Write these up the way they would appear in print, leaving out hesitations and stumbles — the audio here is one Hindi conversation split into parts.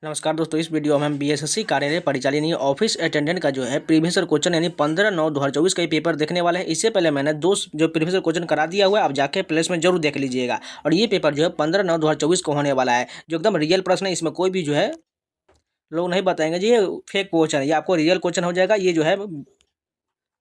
नमस्कार दोस्तों, इस वीडियो में हम बीएसएससी कार्यालय परिचालनीय ऑफिस अटेंडेंट का जो है प्रीवियस ईयर क्वेश्चन यानी 15/9/2024 का ही पेपर देखने वाला है। इससे पहले मैंने दो जो प्रीवियस ईयर क्वेश्चन करा दिया हुआ है, आप जाके प्लेस में जरूर देख लीजिएगा। और ये पेपर जो है 15/9/2024 को होने वाला है, जो एकदम रियल प्रश्न है। इसमें कोई भी जो है लोग नहीं बताएंगे जी ये फेक क्वेश्चन है, ये आपको रियल क्वेश्चन हो जाएगा। ये जो है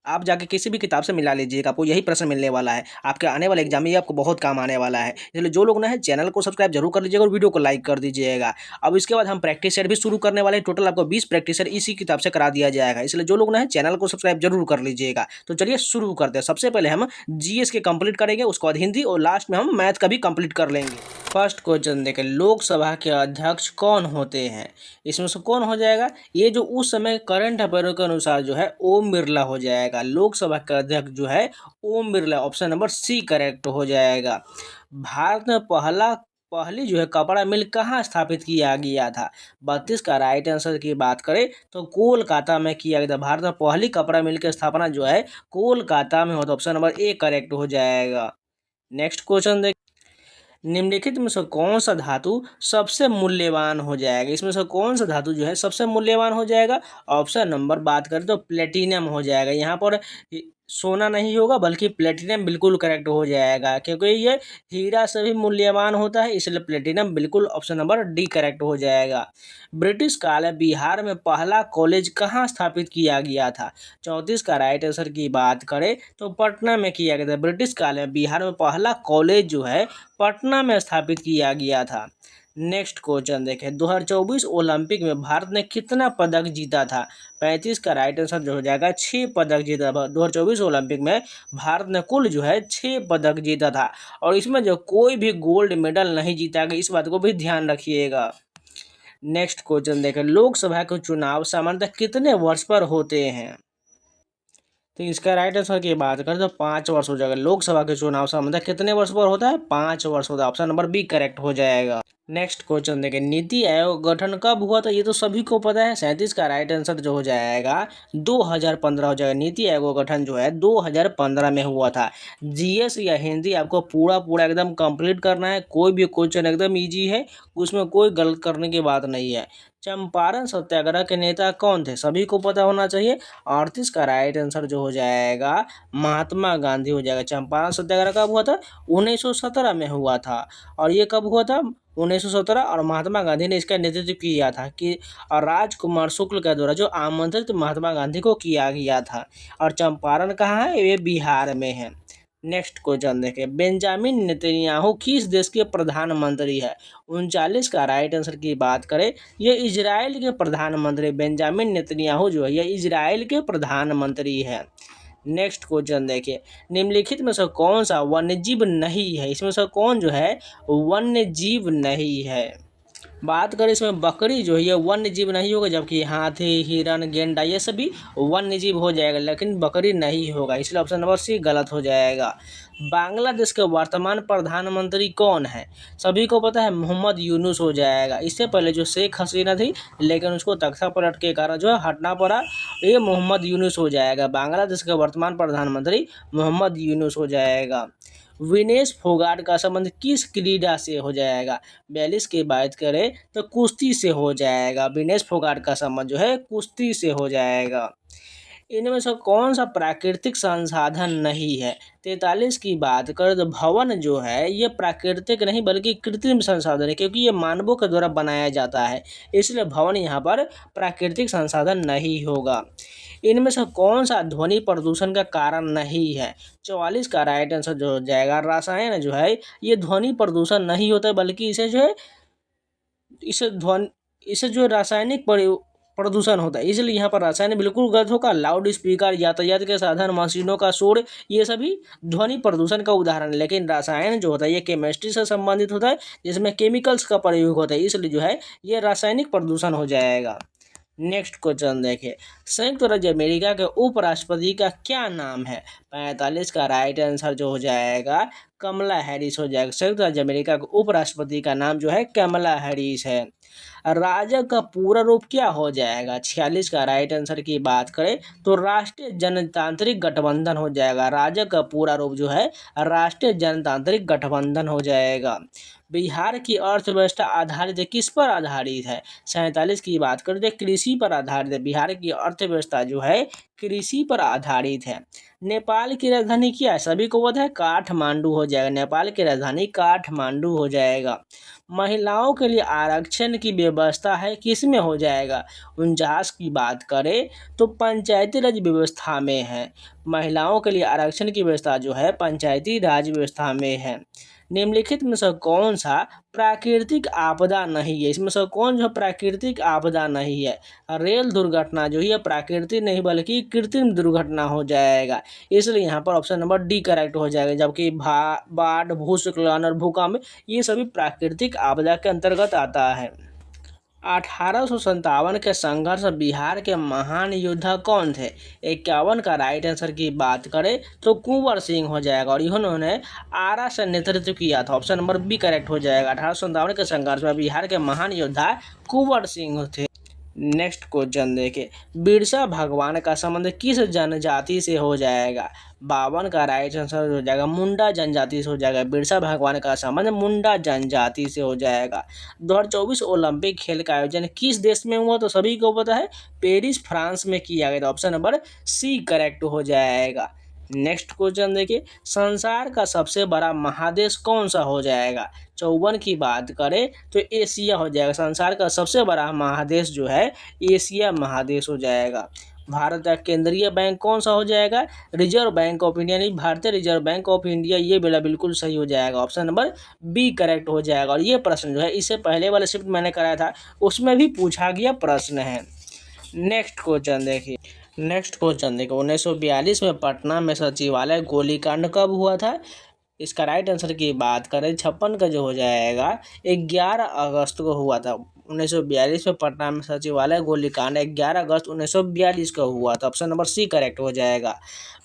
आप जाके किसी भी किताब से मिला लीजिएगा, आपको यही प्रश्न मिलने वाला है। आपके आने वाले एग्जाम में ये आपको बहुत काम आने वाला है। इसलिए जो लोग ना है चैनल को सब्सक्राइब जरूर कर लीजिएगा और वीडियो को लाइक कर दीजिएगा। अब इसके बाद हम प्रैक्टिस सेट भी शुरू करने वाले हैं। टोटल आपको 20 प्रैक्टिस सेट इसी किताब से करा दिया जाएगा। इसलिए जो लोग ना है चैनल को सब्सक्राइब जरूर कर लीजिएगा। तो चलिए शुरू करते हैं। सबसे पहले हम जीएस के कंप्लीट करेंगे, उसके बाद हिंदी और लास्ट में हम मैथ का भी कंप्लीट कर लेंगे। फर्स्ट क्वेश्चन देखें, लोकसभा के अध्यक्ष कौन होते हैं? इसमें से कौन हो जाएगा? ये जो उस समय करंट अफेयर के अनुसार जो है ओम बिरला हो जाएगा। लोकसभा का अध्यक्ष जो है Om Birla, option number C correct हो जाएगा। भारत में पहली जो है कपड़ा मिल कहाँ स्थापित किया गया था? 32 का राइट आंसर की बात करें तो कोलकाता में किया गया था। भारत में पहली कपड़ा मिल की स्थापना जो है कोलकाता में होता, ऑप्शन नंबर ए करेक्ट हो जाएगा। नेक्स्ट क्वेश्चन देख, निम्नलिखित में से कौन सा धातु सबसे मूल्यवान हो जाएगा? इसमें से कौन सा धातु जो है सबसे मूल्यवान हो जाएगा? ऑप्शन नंबर बात करें तो प्लेटिनम हो जाएगा। यहाँ पर सोना नहीं होगा बल्कि प्लेटिनम बिल्कुल करेक्ट हो जाएगा, क्योंकि ये हीरा से भी मूल्यवान होता है, इसलिए प्लेटिनम बिल्कुल ऑप्शन नंबर डी करेक्ट हो जाएगा। ब्रिटिश काल में बिहार में पहला कॉलेज कहाँ स्थापित किया गया था? 34 का राइट आंसर की बात करें तो पटना में किया गया था। ब्रिटिश काल में बिहार में पहला कॉलेज जो है पटना में स्थापित किया गया था। नेक्स्ट क्वेश्चन देखें, 2024 ओलंपिक में भारत ने कितना पदक जीता था? 35 का राइट आंसर जो हो जाएगा 6 पदक जीता था। 2024 ओलंपिक में भारत ने कुल जो है 6 पदक जीता था, और इसमें जो कोई भी गोल्ड मेडल नहीं जीता गया, इस बात को भी ध्यान रखिएगा। नेक्स्ट क्वेश्चन देखें, लोकसभा के चुनाव सामान्यतः कितने वर्ष पर होते हैं? तो इसका राइट आंसर की बात करें तो 5 वर्ष हो जाएगा। लोकसभा के चुनाव सामान्यतः कितने वर्ष पर होता है? 5 वर्ष होता है, ऑप्शन नंबर बी करेक्ट हो जाएगा। नेक्स्ट क्वेश्चन देखें, नीति आयोग गठन कब हुआ था? ये तो सभी को पता है। 37 का राइट आंसर जो हो जाएगा 2015 हो जाएगा। नीति आयोग गठन जो है 2015 में हुआ था। जीएस या हिंदी आपको पूरा एकदम कंप्लीट करना है। कोई भी क्वेश्चन एकदम इजी है, उसमें कोई गलत करने की बात नहीं है। चंपारण सत्याग्रह के नेता कौन थे? सभी को पता होना चाहिए। 38 का राइट आंसर जो हो जाएगा महात्मा गांधी हो जाएगा। चंपारण सत्याग्रह कब हुआ था? 1917 में हुआ था। और ये कब हुआ था? 1917, और महात्मा गांधी ने इसका नेतृत्व किया था कि और राजकुमार शुक्ल के द्वारा जो आमंत्रित महात्मा गांधी को किया गया था। और चंपारण कहाँ है? ये बिहार में है। नेक्स्ट क्वेश्चन देखें, बेंजामिन नेतन्याहू किस देश के प्रधानमंत्री है? 39 का राइट आंसर की बात करें, ये इजराइल के प्रधानमंत्री बेंजामिन नेतन्याहू जो है ये इजराइल के प्रधानमंत्री है। नेक्स्ट क्वेश्चन देखिए, निम्नलिखित में से कौन सा वन्यजीव नहीं है? इसमें से कौन जो है वन्यजीव नहीं है? बात करें इसमें बकरी जो है ये वन्य जीव नहीं होगा, जबकि हाथी, हिरन, गेंडा ये सभी वन्य जीव हो जाएगा, लेकिन बकरी नहीं होगा, इसलिए ऑप्शन नंबर सी गलत हो जाएगा। बांग्लादेश के वर्तमान प्रधानमंत्री कौन है? सभी को पता है, मोहम्मद यूनुस हो जाएगा। इससे पहले जो शेख हसीना थी, लेकिन उसको तख्ता पलट के कारण जो है हटना पड़ा, ये मोहम्मद यूनुस हो जाएगा। बांग्लादेश के वर्तमान प्रधानमंत्री मोहम्मद यूनुस हो जाएगा। विनेश फोगाट का संबंध किस क्रीड़ा से हो जाएगा? 42 की बात करें तो कुश्ती से हो जाएगा। विनेश फोगाट का संबंध जो है कुश्ती से हो जाएगा। इनमें से कौन सा प्राकृतिक संसाधन नहीं है? 43 की बात करें तो भवन जो है ये प्राकृतिक नहीं बल्कि कृत्रिम संसाधन है, क्योंकि ये मानवों के द्वारा बनाया जाता है, इसलिए भवन यहाँ पर प्राकृतिक संसाधन नहीं होगा। इनमें से कौन सा ध्वनि प्रदूषण का कारण नहीं है? 44 का राइट आंसर जो हो जाएगा रसायन जो है ये ध्वनि प्रदूषण नहीं होता, बल्कि इसे जो है इसे जो रासायनिक प्रदूषण होता है, इसलिए यहाँ पर रासायनिक बिल्कुल गलत होगा। लाउड स्पीकर, यातायात के साधन, मशीनों का शोर, ये सभी ध्वनि प्रदूषण का उदाहरण है। लेकिन रासायन जो होता है ये केमिस्ट्री से संबंधित होता है, जिसमें केमिकल्स का प्रयोग होता है, इसलिए जो है ये रासायनिक प्रदूषण हो जाएगा। नेक्स्ट क्वेश्चन देखिए, संयुक्त राज्य अमेरिका के उपराष्ट्रपति का क्या नाम है? 45 का राइट आंसर जो हो जाएगा कमला हैरिस हो जाएगा। संयुक्त राज्य अमेरिका के उपराष्ट्रपति का नाम जो है कमला हैरिस है। राजग का पूरा रूप क्या हो जाएगा? 46 का राइट आंसर की बात करें तो राष्ट्रीय जनतांत्रिक गठबंधन हो जाएगा। राजग का पूरा रूप जो है राष्ट्रीय जनतांत्रिक गठबंधन हो जाएगा। बिहार की अर्थव्यवस्था आधारित है, किस पर आधारित है? 47 की बात करें तो कृषि पर आधारित है। बिहार की अर्थव्यवस्था जो है कृषि पर आधारित है। नेपाल की राजधानी क्या है? सभी को पता है, काठमांडू हो जाएगा। नेपाल की राजधानी काठमांडू हो जाएगा। महिलाओं के लिए आरक्षण की व्यवस्था है, किस में हो जाएगा? 49 की बात करें तो पंचायती राज व्यवस्था में है। महिलाओं के लिए आरक्षण की व्यवस्था जो है पंचायती राज व्यवस्था में है। निम्नलिखित में से कौन सा प्राकृतिक आपदा नहीं है? इसमें से कौन जो प्राकृतिक आपदा नहीं है? रेल दुर्घटना जो है प्राकृतिक नहीं बल्कि कृत्रिम दुर्घटना हो जाएगा, इसलिए यहाँ पर ऑप्शन नंबर डी करेक्ट हो जाएगा। जबकि बाढ़, भूस्खलन और भूकंप ये सभी प्राकृतिक आपदा के अंतर्गत आता है। 1857 के संघर्ष बिहार के महान योद्धा कौन थे? 51 का राइट आंसर की बात करें तो कुंवर सिंह हो जाएगा और इन्होंने आरा से नेतृत्व किया था। ऑप्शन नंबर बी करेक्ट हो जाएगा। 1857 के संघर्ष में बिहार के महान योद्धा कुंवर सिंह थे। नेक्स्ट क्वेश्चन देखे, बिरसा भगवान का संबंध किस जनजाति से हो जाएगा? 52 का राइट आंसर हो जाएगा मुंडा जनजाति से हो जाएगा। बिरसा भगवान का संबंध मुंडा जनजाति से हो जाएगा। 2024 ओलंपिक खेल का आयोजन किस देश में हुआ? तो सभी को पता है, पेरिस फ्रांस में किया गया था। ऑप्शन नंबर सी करेक्ट हो जाएगा। नेक्स्ट क्वेश्चन देखिए, संसार का सबसे बड़ा महादेश कौन सा हो जाएगा? 54 की बात करें तो एशिया हो जाएगा। संसार का सबसे बड़ा महादेश जो है एशिया महादेश हो जाएगा। भारत का केंद्रीय बैंक कौन सा हो जाएगा? रिजर्व बैंक ऑफ इंडिया, नहीं, भारतीय रिजर्व बैंक ऑफ इंडिया। ये बिल्कुल सही हो जाएगा। ऑप्शन नंबर बी करेक्ट हो जाएगा। और ये प्रश्न जो है इससे पहले वाले शिफ्ट मैंने कराया था उसमें भी पूछा गया प्रश्न है। नेक्स्ट क्वेश्चन देखिए, 1942 में पटना में सचिवालय गोलीकांड कब हुआ था? इसका राइट आंसर की बात करें 56 का जो हो जाएगा 11 अगस्त को हुआ था। 1942 में पटना में सचिवालय गोलीकांड 11 अगस्त 1942 को हुआ था। ऑप्शन नंबर सी करेक्ट हो जाएगा।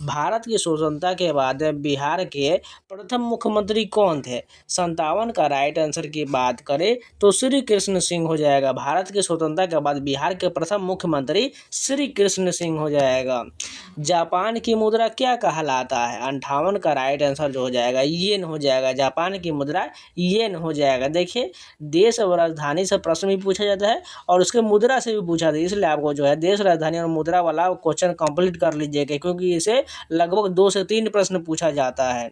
भारत की स्वतंत्रता के बाद बिहार के प्रथम मुख्यमंत्री कौन थे? 57 का राइट आंसर की बात करें तो श्री कृष्ण सिंह हो जाएगा। भारत की स्वतंत्रता के बाद बिहार के प्रथम मुख्यमंत्री श्री कृष्ण सिंह हो जाएगा। जापान की मुद्रा क्या कहलाता है? 58 का राइट आंसर जो हो जाएगा येन हो जाएगा। जापान की मुद्रा येन हो जाएगा। देखिए, देश और राजधानी से प्रश्न भी पूछा जाता है और उसके मुद्रा से भी पूछा जाता है, इसलिए आपको जो है देश, राजधानी और मुद्रा वाला क्वेश्चन कंप्लीट कर लीजिएगा, क्योंकि इसे लगभग 2 से 3 प्रश्न पूछा जाता है।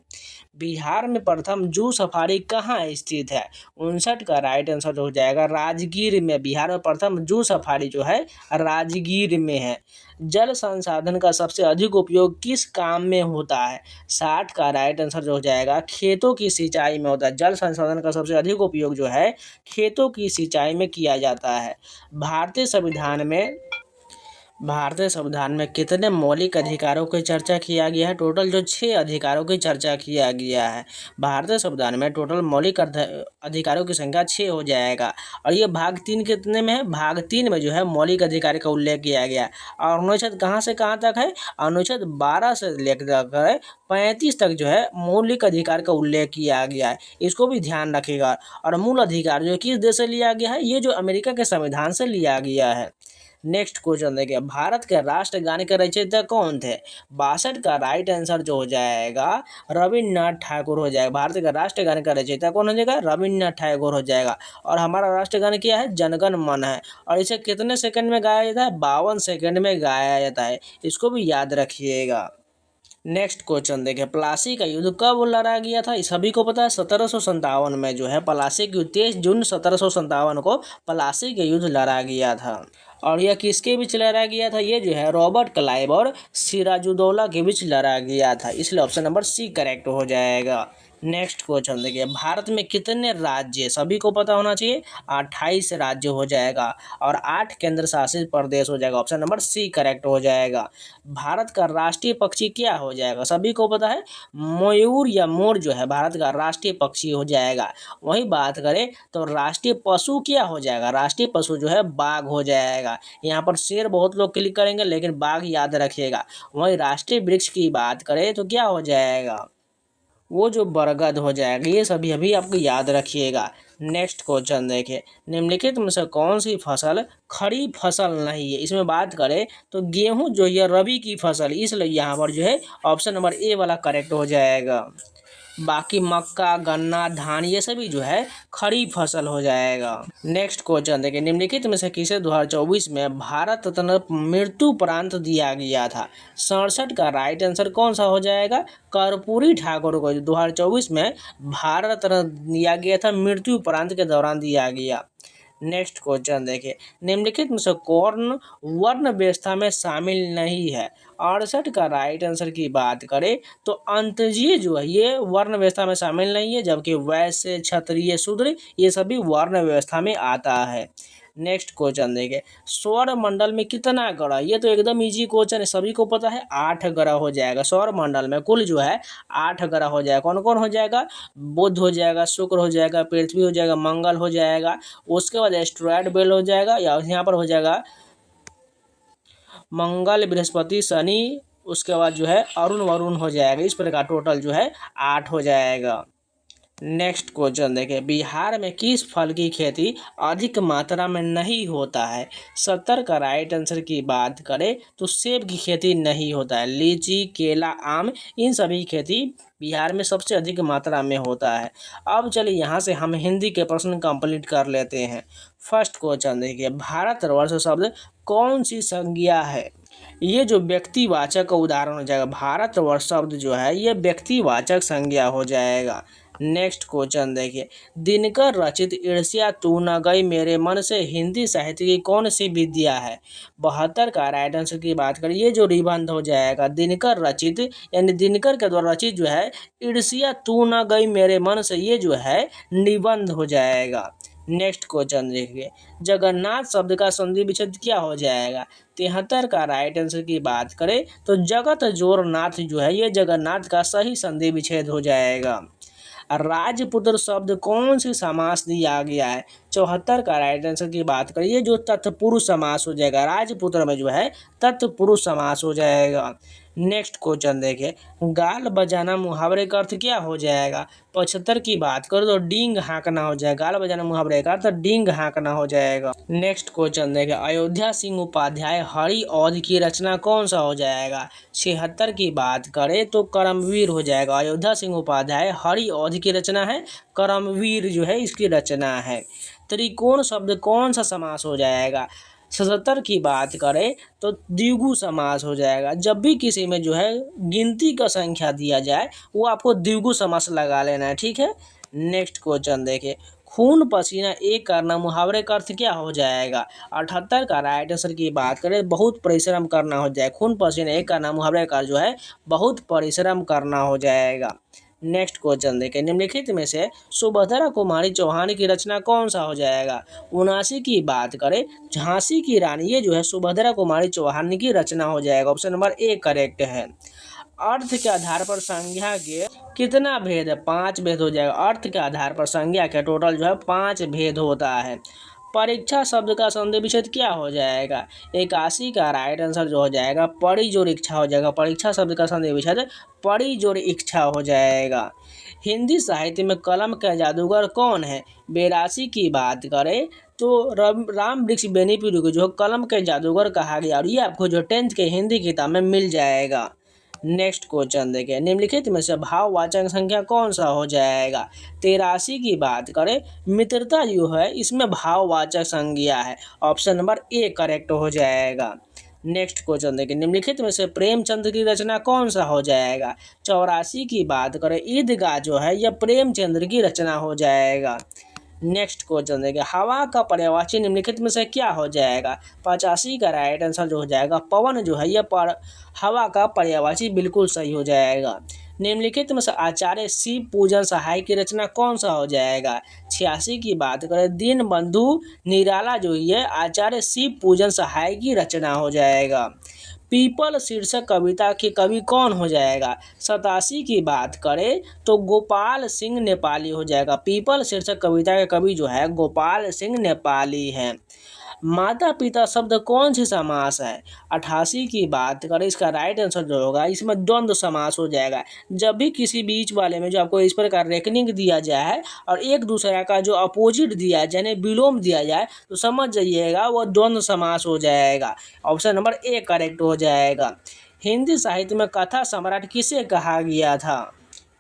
बिहार में प्रथम जू सफारी कहाँ स्थित है? 59 का राइट आंसर जो हो जाएगा राजगीर में। बिहार में प्रथम जू सफारी जो है राजगीर में है। जल संसाधन का सबसे अधिक उपयोग किस काम में होता है? 60 का राइट आंसर जो हो जाएगा खेतों की सिंचाई में होता है। जल संसाधन का सबसे अधिक उपयोग जो है खेतों की सिंचाई में किया जाता है। भारतीय संविधान में कितने मौलिक अधिकारों की चर्चा किया गया है? टोटल जो 6 अधिकारों की चर्चा किया गया है। भारतीय संविधान में टोटल मौलिक अधिकारों की संख्या 6 हो जाएगा। और ये भाग 3 कितने में है? भाग 3 में जो है मौलिक अधिकार का उल्लेख किया गया है। और अनुच्छेद कहाँ से कहाँ तक है? अनुच्छेद 12 से लेकर 35 तक जो है मौलिक अधिकार का उल्लेख किया गया है। इसको भी ध्यान रखिएगा। और मूल अधिकार जो किस देश से लिया गया है? ये जो अमेरिका के संविधान से लिया गया है। नेक्स्ट क्वेश्चन देखिए, भारत के राष्ट्रगान के रचयिता कौन थे? 62 का राइट आंसर जो हो जाएगा रविन्द्रनाथ ठाकुर हो जाएगा। भारत के राष्ट्रगान का रचयिता कौन हो जाएगा? रविन्द्रनाथ ठाकुर हो जाएगा। और हमारा राष्ट्रगान क्या है? जनगण मन है। और इसे कितने सेकंड में गाया जाता है? 52 सेकंड में गाया जाता है। इसको भी याद रखिएगा। नेक्स्ट क्वेश्चन देखिए, प्लासी का युद्ध कब लड़ा गया था? सभी को पता है 1757 में जो है प्लासी के युद्ध 23 जून 1757 को प्लासी के युद्ध लड़ा गया था। और यह किसके बीच लड़ा गया था? ये जो है रॉबर्ट क्लाइव और सिराजुद्दौला के बीच लड़ा गया था, इसलिए ऑप्शन नंबर सी करेक्ट हो जाएगा। नेक्स्ट क्वेश्चन देखिए, भारत में कितने राज्य? सभी को पता होना चाहिए 28 राज्य हो जाएगा और 8 केंद्र शासित प्रदेश हो जाएगा। ऑप्शन नंबर सी करेक्ट हो जाएगा। भारत का राष्ट्रीय पक्षी क्या हो जाएगा? सभी को पता है मयूर या मोर जो है भारत का राष्ट्रीय पक्षी हो जाएगा। वही बात करें तो राष्ट्रीय पशु क्या हो जाएगा? राष्ट्रीय पशु जो है बाघ हो जाएगा। यहाँ पर शेर बहुत लोग क्लिक करेंगे लेकिन बाघ याद रखिएगा। वही राष्ट्रीय वृक्ष की बात करें तो क्या हो जाएगा? वो जो बरगद हो जाएगा। ये सभी अभी आपको याद रखिएगा। नेक्स्ट क्वेश्चन देखिए, निम्नलिखित में से कौन सी फसल खरीफ फसल नहीं है। इसमें बात करें तो गेहूं जो है रबी की फसल, इसलिए यहाँ पर जो है ऑप्शन नंबर ए वाला करेक्ट हो जाएगा। बाकी मक्का, गन्ना, धान ये सभी जो है खरीफ फसल हो जाएगा। नेक्स्ट क्वेश्चन देखिए, निम्नलिखित में से किसे 2024 में भारत रत्न मृत्युपरांत दिया गया था। 67 का राइट आंसर कौन सा हो जाएगा, कर्पूरी ठाकुर को 2024 में भारत रत्न दिया गया था, मृत्युपरांत के दौरान दिया गया। नेक्स्ट क्वेश्चन देखिए, निम्नलिखित में से कौन वर्ण व्यवस्था में शामिल नहीं है। 68 का राइट आंसर की बात करें तो अंतजीय जो है ये वर्ण व्यवस्था में शामिल नहीं है, जबकि वैश्य, क्षत्रिय, शूद्र ये सभी वर्ण व्यवस्था में आता है। नेक्स्ट क्वेश्चन देखिए, सौर मंडल में कितना ग्रह, ये तो एकदम इजी क्वेश्चन है, सभी को पता है 8 ग्रह हो जाएगा। सौर मंडल में कुल जो है 8 ग्रह हो जाएगा। कौन कौन हो जाएगा, बुध हो जाएगा, शुक्र हो जाएगा, पृथ्वी हो जाएगा, मंगल हो जाएगा, उसके बाद एस्ट्रॉयड बेल्ट हो जाएगा, या यहाँ पर हो जाएगा मंगल, बृहस्पति, शनि, उसके बाद जो है अरुण वरुण हो जाएगा। इस प्रकार टोटल जो है 8 हो जाएगा। नेक्स्ट क्वेश्चन देखिए, बिहार में किस फल की खेती अधिक मात्रा में नहीं होता है। 70 का राइट आंसर की बात करें तो सेब की खेती नहीं होता है। लीची, केला, आम इन सभी खेती बिहार में सबसे अधिक मात्रा में होता है। अब चलिए यहाँ से हम हिंदी के प्रश्न कंप्लीट कर लेते हैं। फर्स्ट क्वेश्चन देखिए, भारतवर्ष शब्द कौन सी संज्ञा है। ये जो व्यक्तिवाचक का उदाहरण हो जाएगा, भारतवर्ष शब्द जो है ये व्यक्तिवाचक संज्ञा हो जाएगा। नेक्स्ट क्वेश्चन देखिए, दिनकर रचित ईर्ष्या तू न गई मेरे मन से हिंदी साहित्य की कौन सी विद्या है। 72 का राइट आंसर की बात करें, ये जो निबंध हो जाएगा दिनकर रचित, यानी दिनकर के द्वारा रचित जो है ईर्ष्या तू न गई मेरे मन से, ये जो है निबंध हो जाएगा। नेक्स्ट क्वेश्चन देखिए, जगन्नाथ शब्द का संधि विच्छेद क्या हो जाएगा। 73 का राइट आंसर की बात करें तो जगत जोर नाथ जो है ये जगन्नाथ का सही संधि विच्छेद हो जाएगा। राजपुत्र शब्द कौन सी समास दिया गया है। 74 का राइट आंसर की बात करें, ये जो तत्पुरुष समास हो जाएगा, राजपुत्र में जो है तत्पुरुष समास हो जाएगा। नेक्स्ट क्वेश्चन देखिए, गाल बजाना मुहावरे का अर्थ क्या हो जाएगा। 75 की बात करो तो डींग हाँकना हो जाएगा। गाल बजाना मुहावरे का अर्थ डींग हाँकना हो जाएगा। नेक्स्ट क्वेश्चन देखिए, अयोध्या सिंह उपाध्याय हरि औध की रचना कौन सा हो जाएगा। 76 की बात करें तो कर्मवीर हो जाएगा। अयोध्या सिंह उपाध्याय हरि औध की रचना है, कर्मवीर जो है इसकी रचना है। त्रिकोण शब्द कौन सा समास हो जाएगा। 77 की बात करें तो द्विगु समास हो जाएगा। जब भी किसी में जो है गिनती का संख्या दिया जाए वो आपको द्विगु समास लगा लेना है, ठीक है। नेक्स्ट क्वेश्चन देखिए, खून पसीना एक करना मुहावरे का अर्थ क्या हो जाएगा। 78 का राइट आंसर की बात करें बहुत परिश्रम करना हो जाए। खून पसीना एक करना मुहावरे का जो है बहुत परिश्रम करना हो जाएगा। नेक्स्ट क्वेश्चन देखें, निम्नलिखित में से सुभद्रा कुमारी चौहान की रचना कौन सा हो जाएगा। 79 की बात करें झांसी की रानी, ये जो है सुभद्रा कुमारी चौहान की रचना हो जाएगा। ऑप्शन नंबर ए करेक्ट है। अर्थ के आधार पर संज्ञा के कितना भेद है, 5 भेद हो जाएगा। अर्थ के आधार पर संज्ञा के टोटल जो है 5 भेद होता है। परीक्षा शब्द का संधि विच्छेद क्या हो जाएगा। 81 का राइट आंसर जो हो जाएगा पड़ी जोड़ इच्छा हो जाएगा। परीक्षा शब्द का संधि विच्छेद पड़ी जोड़ इच्छा हो जाएगा। हिंदी साहित्य में कलम का जादूगर कौन है। 82 की बात करें तो राम वृक्ष बेनीपुरी को जो कलम के जादूगर कहा गया, और ये आपको जो 10th के हिंदी किताब में मिल जाएगा। नेक्स्ट क्वेश्चन देखिए, निम्नलिखित में से भाववाचक संख्या कौन सा हो जाएगा। 83 की बात करें मित्रता जो है इसमें भाववाचक संज्ञा है। ऑप्शन नंबर ए करेक्ट हो जाएगा। नेक्स्ट क्वेश्चन देखिए, निम्नलिखित में से प्रेमचंद की रचना कौन सा हो जाएगा। 84 की बात करें ईदगाह जो है यह प्रेमचंद्र की रचना हो जाएगा। नेक्स्ट क्वेश्चन देखिए, हवा का पर्यायवाची निम्नलिखित में से क्या हो जाएगा। 85 का राइट आंसर जो हो जाएगा पवन जो है यह हवा का पर्यायवाची बिल्कुल सही हो जाएगा। निम्नलिखित में से आचार्य शिव पूजन सहाय की रचना कौन सा हो जाएगा। 86 की बात करें दीनबंधु निराला जो है आचार्य शिव पूजन सहाय की रचना हो जाएगा। पीपल शीर्षक कविता के कवि कौन हो जाएगा। 87 की बात करें तो गोपाल सिंह नेपाली हो जाएगा। पीपल शीर्षक कविता के कवि जो है गोपाल सिंह नेपाली हैं। माता पिता शब्द कौन सी समास है? 88 की बात करें, इसका राइट आंसर जो होगा इसमें द्वंद्व समास हो जाएगा। जब भी किसी बीच वाले में जो आपको इस प्रकार रेकनिंग दिया जाए और एक दूसरे का जो अपोजिट दिया जाए यानी विलोम दिया जाए तो समझ जाइएगा वो द्वंद्व समास हो जाएगा। ऑप्शन नंबर ए करेक्ट हो जाएगा। हिंदी साहित्य में कथा सम्राट किसे कहा गया था?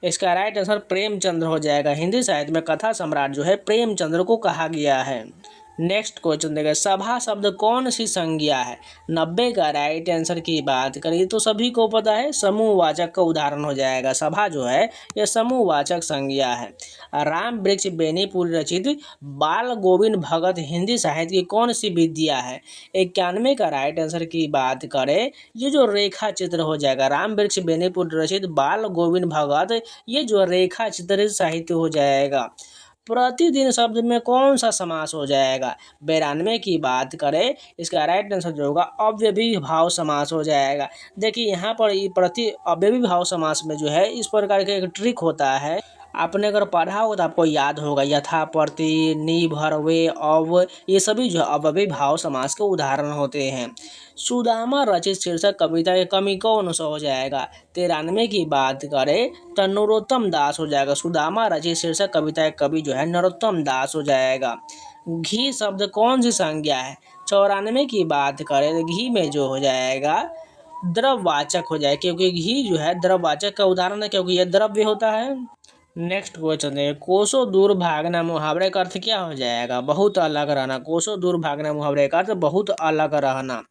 इसका राइट आंसर प्रेमचंद्र हो जाएगा। हिंदी साहित्य में कथा सम्राट जो है प्रेमचंद्र को कहा गया है। नेक्स्ट क्वेश्चन देखिए, सभा शब्द कौन सी संज्ञा है? 90 का राइट आंसर की बात करिए तो सभी को पता है समूहवाचक का उदाहरण हो जाएगा। सभा जो है यह समूहवाचक संज्ञा है। राम वृक्ष बेनीपुर रचित बाल गोविंद भगत हिंदी साहित्य की कौन सी विद्या है? 91 का राइट आंसर की बात करें, ये जो रेखा चित्र हो जाएगा, राम वृक्ष बेनीपुर रचित बाल गोविंद भगत, ये जो रेखा चित्र साहित्य हो जाएगा। प्रतिदिन शब्द में कौन सा समास हो जाएगा? 92 की बात करें, इसका राइट आंसर जो होगा अव्ययी भाव समास हो जाएगा। देखिए यहाँ पर प्रति अव्ययी भाव समास में जो है इस प्रकार का एक ट्रिक होता है, आपने अगर पढ़ा हो तो आपको याद होगा। यथा, प्रति, नि, भर, वे, अव, ये सभी जो अव्ययी भाव समास के उदाहरण होते हैं। सुदामा रचित शीर्षक कविता की कमी कौन सा हो जाएगा? 93 की बात करें तो नरोत्तम दास हो जाएगा। सुदामा रचित शीर्षक कविता के कवि जो है नरोत्तम दास हो जाएगा। घी शब्द कौन सी संज्ञा है? 94 की बात करें तो घी में जो हो जाएगा द्रववाचक हो जाए, क्योंकि घी जो है द्रववाचक का उदाहरण है, क्योंकि यह द्रव्य होता है। नेक्स्ट क्वेश्चन है, कोसों दूर भागना मुहावरे का अर्थ क्या हो जाएगा? बहुत अलग रहना। कोसों दूर भागना मुहावरे का अर्थ बहुत अलग रहना।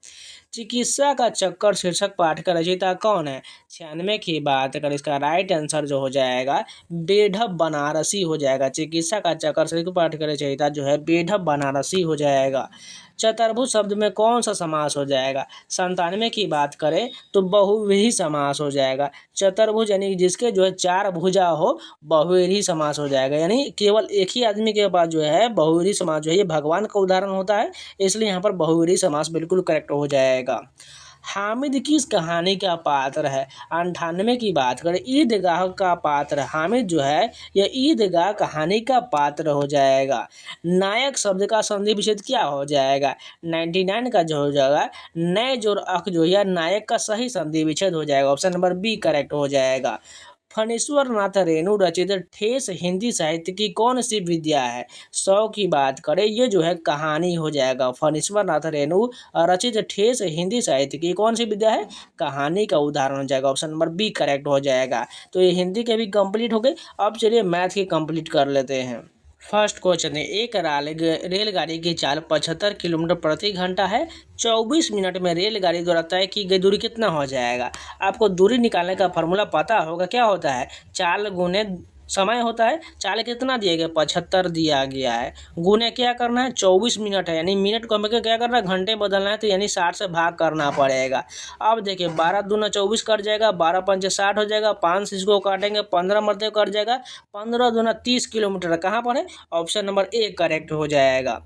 चिकित्सा का चक्कर शीर्षक पाठ का रचयिता कौन है? 96 की बात करें, इसका राइट आंसर जो हो जाएगा बेढब बनारसी हो जाएगा। चिकित्सा का चक्कर शीर्षक पाठ का रचयिता जो है बेढब बनारसी हो जाएगा। चतुर्भुज शब्द में कौन सा समास हो जाएगा? 97 की बात करें तो बहुव्रीहि समास हो जाएगा। चतुर्भुज यानी जिसके जो है 4 भुजा हो, बहुव्रीहि समास हो जाएगा। यानी केवल एक ही आदमी के पास जो है बहुव्रीहि समास जो है ये भगवान का उदाहरण होता है, इसलिए यहाँ पर बहुव्रीहि समास बिल्कुल करेक्ट हो जाएगा। हामिद किस कहानी का पात्र है? 98 की बात करें, ईदगाह का पात्र। हामिद जो है यह ईदगाह कहानी का पात्र हो जाएगा। नायक शब्द का संधि विच्छेद क्या हो जाएगा? 99 का जो हो जाएगा नए जोर अक जो है नायक का सही संधि विच्छेद हो जाएगा। ऑप्शन नंबर बी करेक्ट हो जाएगा। फणीश्वर नाथ रेणु रचित ठेस हिंदी साहित्य की कौन सी विद्या है? 100 की बात करें ये जो है कहानी हो जाएगा। फणीश्वर नाथ रेणु रचित ठेस हिंदी साहित्य की कौन सी विद्या है? कहानी का उदाहरण हो जाएगा। ऑप्शन नंबर बी करेक्ट हो जाएगा। तो ये हिंदी के भी कंप्लीट हो गए। अब चलिए मैथ की कंप्लीट कर लेते हैं। फर्स्ट क्वेश्चन है, एक रेलगाड़ी की चाल 75 किलोमीटर प्रति घंटा है। 24 मिनट में रेलगाड़ी द्वारा तय की गई दूरी कितना हो जाएगा? आपको दूरी निकालने का फॉर्मूला पता होगा, क्या होता है? चाल गुने समय होता है। चाल कितना दिया गया? 75 दिया गया है। गुने क्या करना है? 24 मिनट है, यानी मिनट को हमें क्या करना है? घंटे बदलना है, तो यानी 60 से भाग करना पड़ेगा। अब देखिए 12 दूना 24 कट जाएगा, 12 पंचे 60 हो जाएगा, 5 से इसको काटेंगे 15 मरते कट जाएगा, 15 दूना 30 किलोमीटर। कहाँ पर है? ऑप्शन नंबर ए करेक्ट हो जाएगा।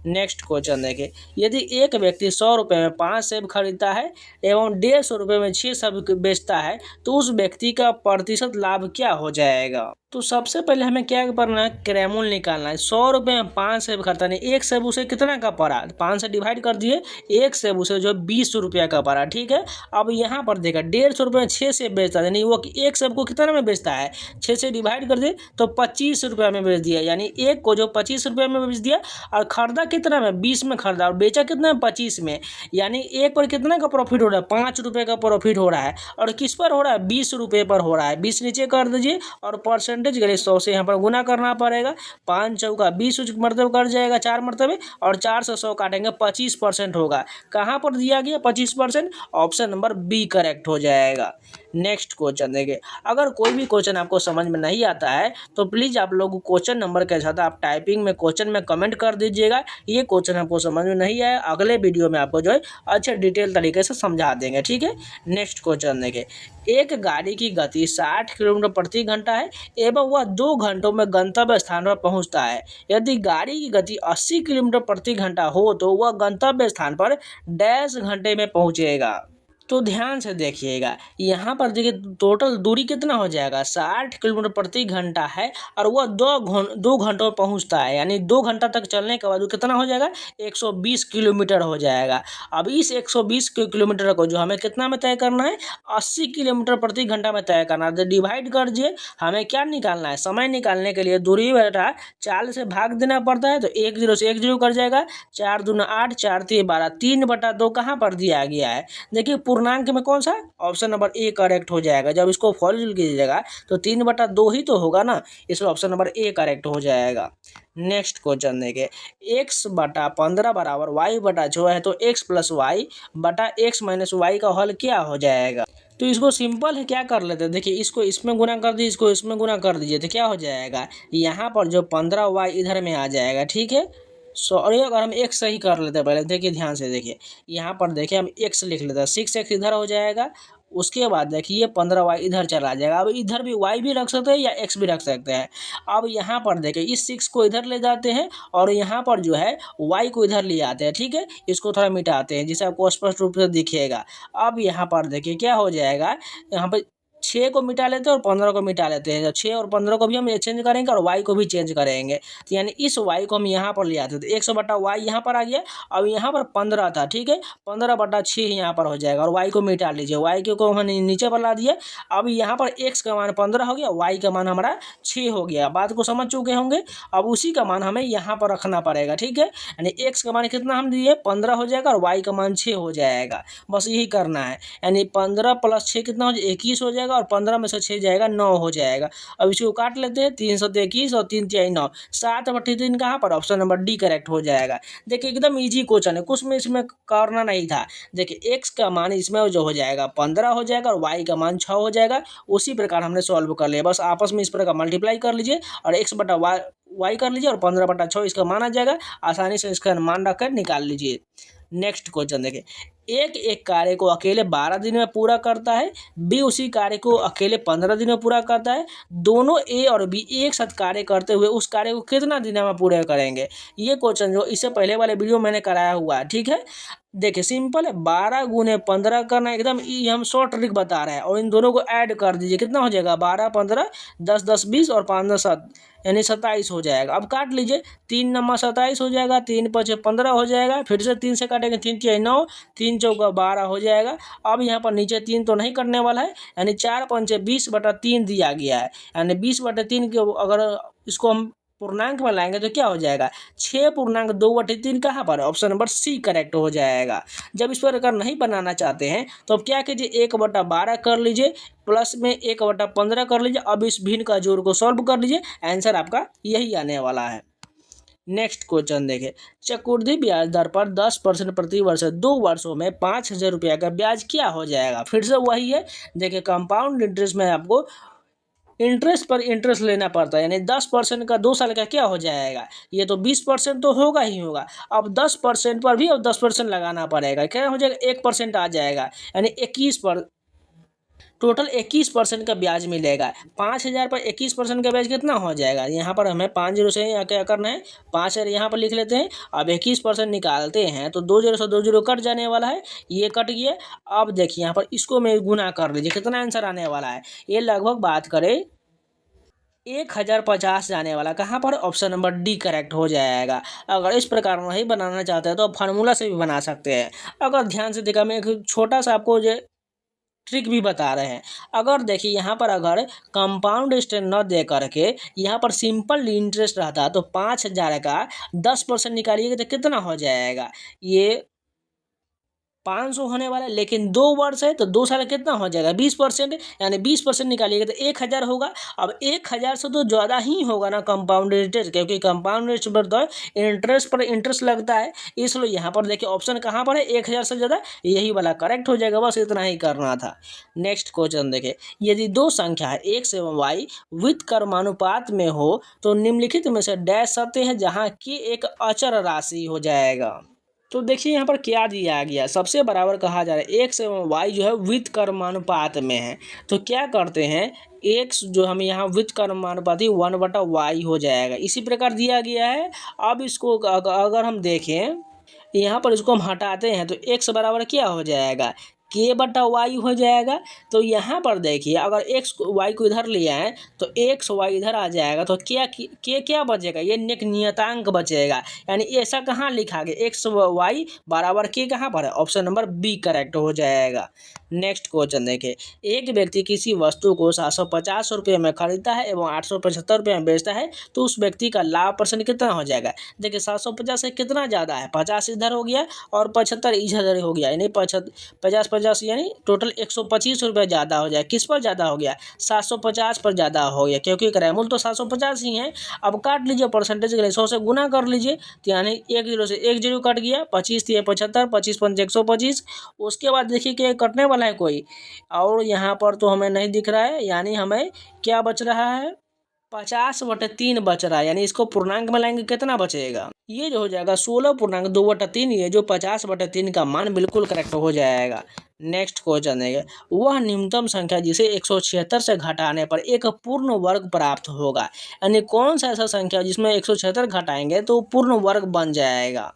नेक्स्ट क्वेश्चन देखिए, यदि एक व्यक्ति 100 रुपये में 5 सेब खरीदता है एवं 150 रुपये में 6 सेब बेचता है तो उस व्यक्ति का प्रतिशत लाभ क्या हो जाएगा? तो सबसे पहले हमें क्या करना है? क्रयमूल्य निकालना है। 100 रुपये में 5 सेब खरीदता है, एक सेब उसे कितना का पड़ा? 5 से डिवाइड कर दिए, एक सेब उसे जो 20 रुपये का पड़ा। ठीक है, अब यहाँ पर देखा 150 रुपये में 6 सेब बेचता है, यानी वो एक सेब को कितना में बेचता है? 6 से डिवाइड कर दिए तो 25 रुपये में बेच दिया, यानी एक को जो 25 रुपये में बेच दिया और खरीदा कितना में? 20 में खरीदा और बेचा कितना में? 25 में। यानी एक पर कितना का प्रॉफिट हो रहा है? 5 रुपये का प्रॉफिट हो रहा है। और किस पर हो रहा है? 20 रुपये पर हो रहा है। 20 नीचे कर दीजिए और परसेंटेज के लिए 100 से यहाँ पर गुना करना पड़ेगा। 5 चौका 20 मरतबे कर जाएगा, 4 मरतबे, और 4 से 100 काटेंगे 25% होगा। कहाँ पर दिया गया 25%? ऑप्शन नंबर बी करेक्ट हो जाएगा। नेक्स्ट क्वेश्चन देखिए, अगर कोई भी क्वेश्चन आपको समझ में नहीं आता है तो प्लीज़ आप लोग क्वेश्चन नंबर के साथ आप टाइपिंग में क्वेश्चन में कमेंट कर दीजिएगा। ये क्वेश्चन आपको समझ में नहीं आया, अगले वीडियो में आपको जो है अच्छे डिटेल तरीके से समझा देंगे। ठीक है, नेक्स्ट क्वेश्चन देखिए, एक गाड़ी की गति 60 किलोमीटर प्रति घंटा है एवं वह 2 घंटों में गंतव्य स्थान पर पहुंचता है। यदि गाड़ी की गति 80 किलोमीटर प्रति घंटा हो तो वह गंतव्य स्थान पर 10 घंटे में पहुंचेगा। तो ध्यान से देखिएगा, यहाँ पर देखिए टोटल दूरी कितना हो जाएगा, 60 किलोमीटर प्रति घंटा है और वह 2 घंटों में पहुँचता है, यानी 2 घंटा तक चलने के बाद वो कितना हो जाएगा, 120 किलोमीटर हो जाएगा। अब इस 120 किलोमीटर को जो हमें कितना में तय करना है, 80 किलोमीटर प्रति घंटा में तय करना है। तो डिवाइड कर दिए, हमें क्या निकालना है, समय निकालने के लिए दूरी बेटा 4 से भाग देना पड़ता है। तो 1 0 से 1 0 कर जाएगा, 4 दूना 8, 4 3 12, 3/2 कहाँ पर दिया गया है, देखिए पूर्णांक में कौन सा, ऑप्शन नंबर ए करेक्ट हो जाएगा। जब इसको फॉल्ट कीजिएगा तो 3/2 ही तो होगा ना, इसलिए ऑप्शन नंबर ए करेक्ट हो जाएगा। नेक्स्ट क्वेश्चन देखिए, x/15 बराबर y/6 है, तो x + y/x - y का हल क्या हो जाएगा। तो इसको सिंपल है, क्या कर लेते हैं, देखिए इसको इसमें गुना कर दीजिए, इसको इसमें गुना कर दीजिए, तो क्या हो जाएगा, यहाँ पर जो 15y इधर में आ जाएगा, ठीक है। सॉरी, अगर हम x सही कर लेते हैं पहले, देखिए ध्यान से देखिए, यहाँ पर देखिए हम x लिख लेते हैं, 6x इधर हो जाएगा, उसके बाद देखिए 15y इधर चला जाएगा। अब इधर भी y भी रख सकते हैं या x भी रख सकते हैं। अब यहाँ पर देखिए इस 6 को इधर ले जाते हैं और यहाँ पर जो है y को इधर ले आते हैं, ठीक है। इसको थोड़ा मिटाते हैं जिससे आपको स्पष्ट रूप से दिखेगा। अब यहाँ पर देखिए क्या हो जाएगा, यहाँ पर 6 को मिटा लेते हैं और 15 को मिटा लेते हैं। 6 और 15 को भी हम चेंज करेंगे और y को भी चेंज करेंगे, तो यानी इस y को हम यहाँ पर ले आते हैं, तो 100/y यहाँ पर आ गया। अब यहाँ पर 15 था, ठीक है, 15/6 यहाँ पर हो जाएगा और y को मिटा लीजिए, y को हमने नीचे पर ला दिया। अब यहाँ पर x का मान 15 हो गया, y का मान हमारा 6 हो गया। बात को समझ चुके होंगे। अब उसी का मान हमें यहाँ पर रखना पड़ेगा, ठीक है, यानी x का मान कितना हम दिए 15 हो जाएगा और y का मान 6 हो जाएगा। बस यही करना है, यानी 15 + 6 कितना हो जाएगा, 21 हो जाएगा और 15 में से 6 जाएगा 9 हो जाएगा। अब इसको काट लेते हैं, 3 7 21 और 3 3 9, 7/3 कहाँ पर, ऑप्शन नंबर डी करेक्ट हो जाएगा। देखिए एकदम इजी क्वेश्चन है, कुछ में इसमें करना नहीं था। देखिए x का मान इसमें जो हो जाएगा 15 हो जाएगा और y का मान 6 हो जाएगा। उसी प्रकार हमने सॉल्व कर लिया, बस आपस में इस प्रकार मल्टीप्लाई कर लीजिए और x/y कर लीजिए और 15/6 इसका मान आ जाएगा। आसानी से इसका मान रखकर निकाल लीजिए। नेक्स्ट क्वेश्चन देखिए, एक कार्य को अकेले 12 दिन में पूरा करता है, बी उसी कार्य को अकेले 15 दिन में पूरा करता है। दोनों ए और बी एक साथ कार्य करते हुए उस कार्य को कितना दिन में पूरा करेंगे। ये क्वेश्चन जो इससे पहले वाले वीडियो मैंने कराया हुआ है, ठीक है। देखिए सिंपल है, 12 × 15 करना, एकदम ये हम शॉर्ट ट्रिक बता रहे हैं और इन दोनों को ऐड कर दीजिए, कितना हो जाएगा, 12 15 10 10 20 और 5 9 7 यानी 27 हो जाएगा। अब काट लीजिए, 3 9 27 हो जाएगा, 3 5 15 हो जाएगा, फिर से 3 से काटेंगे, 3 3 9, 3 4 12 हो जाएगा। अब यहाँ पर नीचे 3 तो नहीं करने वाला है, यानी 4 5 20/3 दिया गया है, यानी 20/3 के अगर इसको हम पूर्णांक में लाएंगे तो क्या हो जाएगा, 6.2/3 कहाँ पर, ऑप्शन नंबर सी करेक्ट हो जाएगा। जब इस पर अगर नहीं बनाना चाहते हैं तो अब क्या कीजिए, 1/12 कर लीजिए, प्लस में 1/15 कर लीजिए। अब इस भिन्न का जोड़ को सॉल्व कर लीजिए, आंसर आपका यही आने वाला है। नेक्स्ट क्वेश्चन देखिए, चक्रवृद्धि ब्याज दर पर 10% प्रति वर्ष 2 वर्षों में 5,000 रुपया का ब्याज क्या हो जाएगा। फिर से वही है, देखिए कंपाउंड इंटरेस्ट में आपको इंटरेस्ट पर इंटरेस्ट लेना पड़ता है, यानी 10% का 2 साल का क्या हो जाएगा, ये तो 20% तो होगा ही होगा। अब 10% पर भी अब 10% लगाना पड़ेगा, क्या हो जाएगा, 1% आ जाएगा, यानी 21 पर टोटल 21% का ब्याज मिलेगा। 5,000 पर 21% का ब्याज कितना हो जाएगा, यहाँ पर हमें 5 0 से क्या करना है, 5 यहाँ पर लिख लेते हैं। अब 21% निकालते हैं तो 2 0 से 2 0 कट जाने वाला है, ये कट गया। अब देखिए यहाँ पर इसको मैं गुना कर लीजिए, कितना आंसर आने वाला है, ये लगभग बात करें 1050 जाने वाला, कहाँ पर, ऑप्शन नंबर डी करेक्ट हो जाएगा। अगर इस प्रकार नहीं बनाना चाहते हैं तो आप फार्मूला से भी बना सकते हैं। अगर ध्यान से देखा, मैं एक छोटा सा आपको जो ट्रिक भी बता रहे हैं। अगर देखिए यहाँ पर अगर कंपाउंड इंटरेस्ट न दे करके यहाँ पर सिंपल इंटरेस्ट रहता तो 5,000 का 10% निकालिएगा तो कितना हो जाएगा, ये 500 होने वाला है। लेकिन 2 वर्ष है तो 2 साल कितना हो जाएगा, 20%, यानी 20% निकालिएगा तो 1,000 होगा। अब 1,000 से तो ज़्यादा ही होगा ना कंपाउंड इंटरेस्ट, क्योंकि कंपाउंड इंटरेस्ट पर तो इंटरेस्ट पर इंटरेस्ट लगता है, इसलिए यहाँ पर देखिए ऑप्शन कहाँ पर है, 1,000 से ज़्यादा, यही वाला करेक्ट हो जाएगा। बस इतना ही करना था। नेक्स्ट क्वेश्चन देखिए, यदि 2 संख्या है x एवं y व्युत्क्रमानुपात में हो तो निम्नलिखित में से डैश सत्य है जहाँ की एक अचर राशि हो जाएगा। तो देखिए यहाँ पर क्या दिया गया, सबसे बराबर कहा जा रहा है, x एवं y जो है व्युत्क्रमानुपात में है। तो क्या करते हैं, x जो हम यहाँ व्युत्क्रमानुपाती 1/y हो जाएगा, इसी प्रकार दिया गया है। अब इसको अगर हम देखें यहाँ पर इसको हम हटाते हैं तो x बराबर क्या हो जाएगा, के बटा वाई हो जाएगा। तो यहाँ पर देखिए अगर एक्स वाई को इधर ले आए तो एक्स वाई इधर आ जाएगा तो क्या बचेगा, ये एक नियतांक बचेगा। यानी ऐसा कहाँ लिखा गया, एक्स वाई बराबर के कहाँ पर है, ऑप्शन नंबर बी करेक्ट हो जाएगा। नेक्स्ट क्वेश्चन देखिए, एक व्यक्ति किसी वस्तु को 750 रुपये में खरीदता है एवं 875 रुपये में बेचता है तो उस व्यक्ति का लाभ परसेंट कितना हो जाएगा। देखिए 750 से कितना ज़्यादा है, 50 इधर हो गया और 75 इधर हो गया, यानी 50 यानी टोटल 125 रुपये ज़्यादा हो जाए। किस पर ज़्यादा हो गया, 750 पर ज़्यादा हो गया, क्योंकि क्रयमूल्य तो 750 ही है। अब काट लीजिए परसेंटेज के लिए 100 से गुना कर लीजिए, तो यानी 1 जीरो से 1 जीरो कट गया, 25 थी 75, 25 पंच 125। उसके बाद देखिए कि कटने वाला है कोई, और यहाँ पर तो हमें नहीं दिख रहा है, यानी हमें क्या बच रहा है, 50/3 बच रहा है। यानी इसको पूर्णांक में लाएंगे कितना बचेगा, ये जो हो जाएगा 16.2/3। ये जो 50/3 का मान बिल्कुल करेक्ट हो जाएगा। नेक्स्ट क्वेश्चन है, वह न्यूनतम संख्या जिसे 176 से घटाने पर एक पूर्ण वर्ग प्राप्त होगा। यानी कौन सा ऐसा संख्या जिसमें 176 घटाएंगे तो पूर्ण वर्ग बन जाएगा।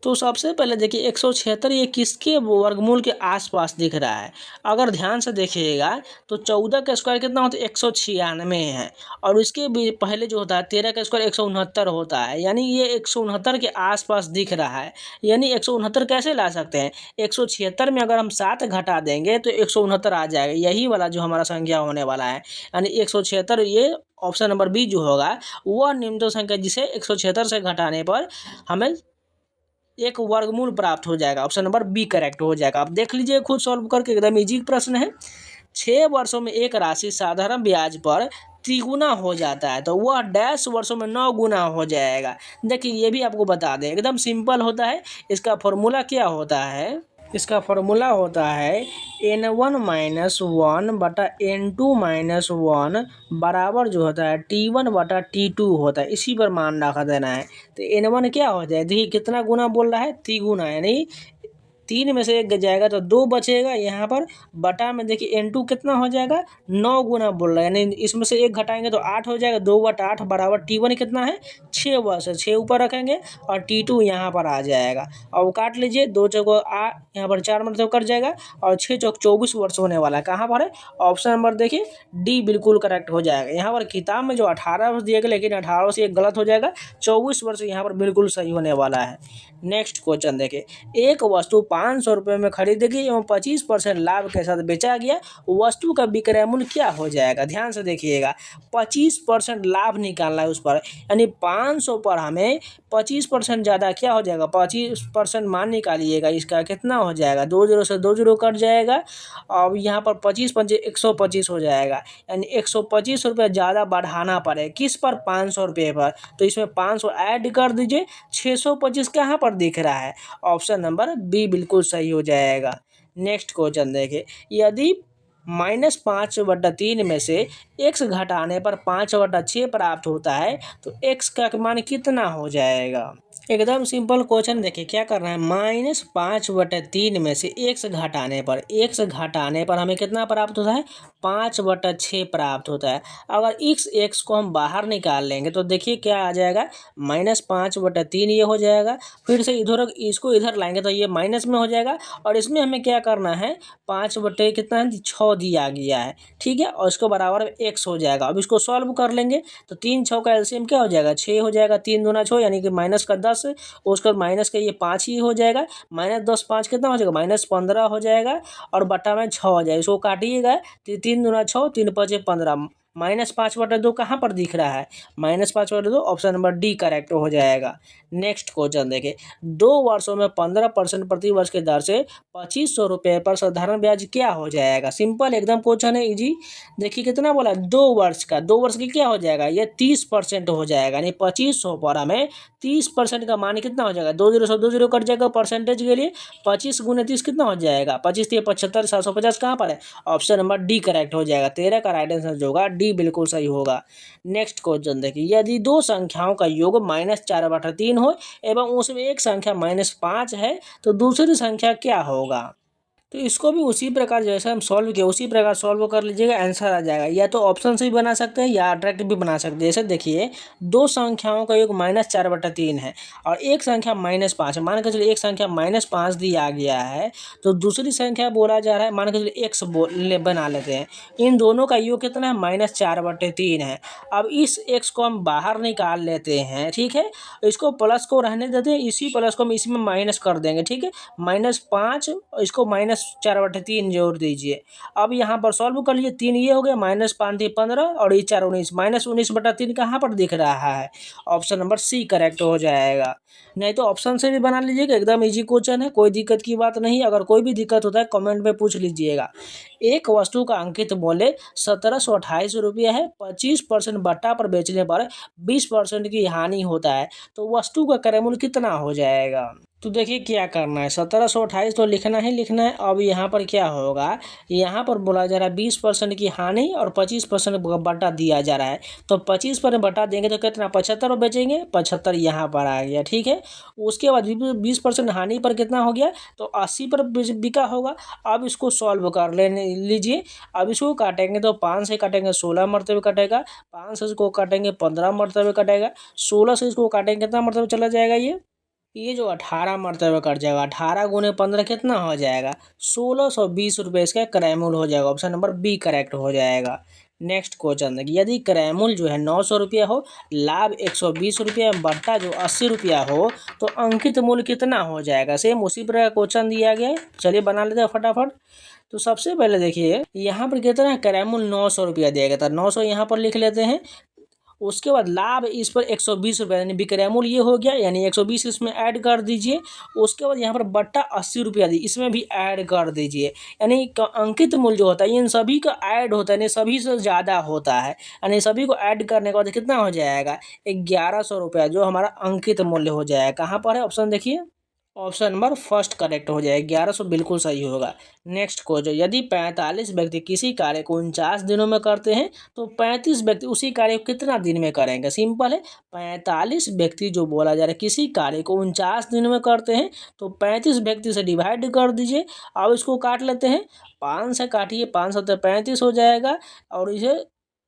तो सबसे पहले देखिए 176 ये किसके वर्गमूल के आसपास दिख रहा है। अगर ध्यान से देखिएगा तो 14 का स्क्वायर कितना होता है, 196 है, और इसके भी पहले जो होता है 13 का स्क्वायर 169 होता है। यानी ये 169 के आसपास दिख रहा है। यानी 169 कैसे ला सकते हैं, 176 में अगर हम 7 घटा देंगे तो 169 आ जाएगा, यही वाला जो हमारा संख्या होने वाला है। यानी 176 ये ऑप्शन नंबर बी जो होगा वह निम्नतम संख्या जिसे 176 से घटाने पर हमें एक वर्गमूल प्राप्त हो जाएगा, ऑप्शन नंबर बी करेक्ट हो जाएगा। आप देख लीजिए खुद सॉल्व करके, एकदम इजी प्रश्न है। 6 वर्षों में एक राशि साधारण ब्याज पर त्रिगुना हो जाता है तो वह डैश वर्षों में 9 गुना हो जाएगा। देखिए ये भी आपको बता दें, एकदम सिंपल होता है। इसका फॉर्मूला क्या होता है, इसका फॉर्मूला होता है n1-1/n2-1 बराबर जो होता है t1/t2 होता है। इसी पर मान रखा देना है। तो n1 क्या हो जाए, देखिए कितना गुना बोल रहा है, त्रिगुना, यानी 3 में से 1 जाएगा तो 2 बचेगा यहाँ पर, बटा में देखिए n2 कितना हो जाएगा, 9 गुना बोल रहा है, यानी इसमें से 1 घटाएंगे तो 8 हो जाएगा, 2/8 बराबर t1 कितना है 6 वर्ष, 6 ऊपर रखेंगे और t2 यहाँ पर आ जाएगा। और काट लीजिए, 2 चौको 8, यहाँ पर 4 मतलब कट जाएगा और 6 चौक 24 वर्ष होने वाला है। कहाँ पर है, ऑप्शन नंबर देखिए डी बिल्कुल करेक्ट हो जाएगा। यहाँ पर किताब में जो 18 वर्ष दिए गए, लेकिन 18 से एक गलत हो जाएगा, 24 वर्ष यहाँ पर बिल्कुल सही होने वाला है। नेक्स्ट क्वेश्चन देखिए, एक वस्तु 500 रुपये में खरीदेगी एवं 25% लाभ के साथ बेचा गया, वस्तु का विक्रय मूल्य क्या हो जाएगा। ध्यान से देखिएगा, 25% लाभ निकालना है उस पर, यानी 500 पर हमें 25% ज़्यादा क्या हो जाएगा, 25% मान निकालिएगा, इसका कितना हो जाएगा, 2 जीरो से 2 जीरो कट जाएगा। अब यहाँ पर 25 पंचे 125 हो जाएगा, यानी 125 रुपये ज़्यादा बढ़ाना पड़े किस पर, 500 रुपये पर। तो इसमें 500 ऐड कर दीजिए, 625 कहाँ पर दिख रहा है, ऑप्शन नंबर बी बिल्कुल सही हो जाएगा। नेक्स्ट क्वेश्चन देखिए, यदि -5/3 में से x घटाने पर 5/6 प्राप्त होता है तो x का मान कितना हो जाएगा। एकदम सिंपल क्वेश्चन देखिए, क्या करना है, -5/3 में से x घटाने पर हमें कितना प्राप्त होता है, 5/6 प्राप्त होता है। अगर x को हम बाहर निकाल लेंगे तो देखिए क्या आ जाएगा, -5/3 ये हो जाएगा। फिर से इधर इसको इधर लाएंगे तो ये माइनस में हो जाएगा, और इसमें हमें क्या करना है, 5/6 कितना है, 6 दिया गया है, ठीक है, और इसको बराबर x हो जाएगा। अब इसको सॉल्व कर लेंगे तो 3 6 का एलसीएम क्या हो जाएगा, 6 हो जाएगा, 3 दूना 6, यानी कि माइनस का 10, उसका माइनस का ये 5 ही हो जाएगा, -10 5 कितना हो जाएगा, -15 हो जाएगा, और बटा में 6 हो जाएगा। इसको काटिएगा तो 3 दूना 6, 3 5 15, -5/2 कहाँ पर दिख रहा है, -5/2, ऑप्शन नंबर डी करेक्ट हो जाएगा। नेक्स्ट क्वेश्चन देखिए, 2 वर्षों में 15% प्रति वर्ष के दर से 2500 रुपये पर साधारण ब्याज क्या हो जाएगा। सिंपल एकदम क्वेश्चन है, इजी। देखिए कितना बोला, 2 वर्ष का, 2 वर्ष की क्या हो जाएगा, ये 30% हो जाएगा, यानी 2500 पर हमें 30% का मान कितना हो जाएगा, 2 जीरो से 2 जीरो कट जाएगा परसेंटेज के लिए, 25 गुने 30 कितना हो जाएगा, 25 3 75, 750 कहाँ पर है, ऑप्शन नंबर डी करेक्ट हो जाएगा। 13 का राइट आंसर जो होगा डी बिल्कुल सही होगा। नेक्स्ट क्वेश्चन देखिए, यदि 2 संख्याओं का योग -4/3 हो एवं उसमें एक संख्या -5 है तो दूसरी संख्या क्या होगा। तो इसको भी उसी प्रकार जैसे हम सॉल्व किया उसी प्रकार सॉल्व कर लीजिएगा, आंसर आ जाएगा। या तो ऑप्शन से भी बना सकते हैं या अट्रैक्टिव भी बना सकते हैं। जैसे देखिए, दो संख्याओं का योग -4/3 है और एक संख्या -5 है। मान के चलिए एक संख्या -5 दिया गया है, तो दूसरी संख्या बोला जा रहा है, मान के चलिए एक्स बना लेते हैं। इन दोनों का योग कितना है? -4/3 है। अब इस एक्स को हम बाहर निकाल लेते हैं, ठीक है। इसको प्लस को रहने देते हैं, इसी प्लस को हम इसी में माइनस कर देंगे, ठीक है। -5 इसको -4/3 जोड़ दीजिए। अब यहाँ पर सॉल्व कर लीजिए, 3 ये हो गया, -5 × 15 और ये 4 19, -19/3 कहाँ पर दिख रहा है? ऑप्शन नंबर सी करेक्ट हो जाएगा। नहीं तो ऑप्शन से भी बना लीजिएगा, एकदम इजी क्वेश्चन है, कोई दिक्कत की बात नहीं। अगर कोई भी दिक्कत होता है कमेंट में पूछ लीजिएगा। एक वस्तु का अंकित मूल्य 1728 रुपया है। 25% बट्टा पर बेचने पर 20% की हानि होता है, तो वस्तु का क्रय मूल्य कितना हो जाएगा? तो देखिए क्या करना है, 1728 तो लिखना ही लिखना है। अब यहाँ पर क्या होगा, यहाँ पर बोला जा रहा है 20% की हानि और 25% बट्टा दिया जा रहा है। तो 25% बट्टा देंगे तो कितना, 75 बेचेंगे, 75 यहाँ पर आ गया, ठीक है। उसके बाद 20% हानि पर कितना हो गया, तो 80 पर बिका होगा। अब इसको सॉल्व कर लेने लीजिए। अब इसको काटेंगे तो 5 से काटेंगे 16 मरतबे कटेगा, 5 से इसको काटेंगे 15 मरतबे कटेगा, 16 से इसको काटेंगे कितना मरतबे चला जाएगा, ये जो 18 मरतबे कट जाएगा। 18 × 15 कितना हो जाएगा, 1620 रुपये इसका क्रय मूल्य हो जाएगा। ऑप्शन नंबर बी करेक्ट हो जाएगा। नेक्स्ट क्वेश्चन देखिए, यदि क्रय मूल्य जो है 900 रुपया हो, लाभ 120 रुपया, बट्टा जो 80 रुपया हो, तो अंकित मूल्य कितना हो जाएगा? सेम उसी प्रकार क्वेश्चन दिया गया है, चलिए बना लेते हैं फटाफट। तो सबसे पहले देखिए यहाँ पर कितना है, क्रय मूल्य 900 रुपया दिया गया था, 900 यहाँ पर लिख लेते हैं। उसके बाद लाभ इस पर 120 रुपये यानी विक्रय मूल्य ये हो गया, यानी 120 इसमें ऐड कर दीजिए। उसके बाद यहाँ पर बट्टा 80 रुपया दी, इसमें भी ऐड कर दीजिए। यानी अंकित मूल्य जो होता है इन सभी का ऐड होता है, यानी सभी से ज़्यादा होता है। यानी सभी को ऐड करने के बाद कितना हो जाएगा, 1100 रुपया जो हमारा अंकित मूल्य हो जाएगा। कहाँ पर है ऑप्शन देखिए, ऑप्शन नंबर फर्स्ट करेक्ट हो जाएगा, 1100 बिल्कुल सही होगा। नेक्स्ट क्वेश्चन, यदि 45 व्यक्ति किसी कार्य को 49 दिनों में करते हैं, तो 35 व्यक्ति उसी कार्य को कितना दिन में करेंगे? सिंपल है, 45 व्यक्ति जो बोला जा रहा है किसी कार्य को 49 दिनों में करते हैं, तो 35 व्यक्ति से डिवाइड कर दीजिए। अब इसको काट लेते हैं, 5 से काटिए, 5 7 35 हो जाएगा और इसे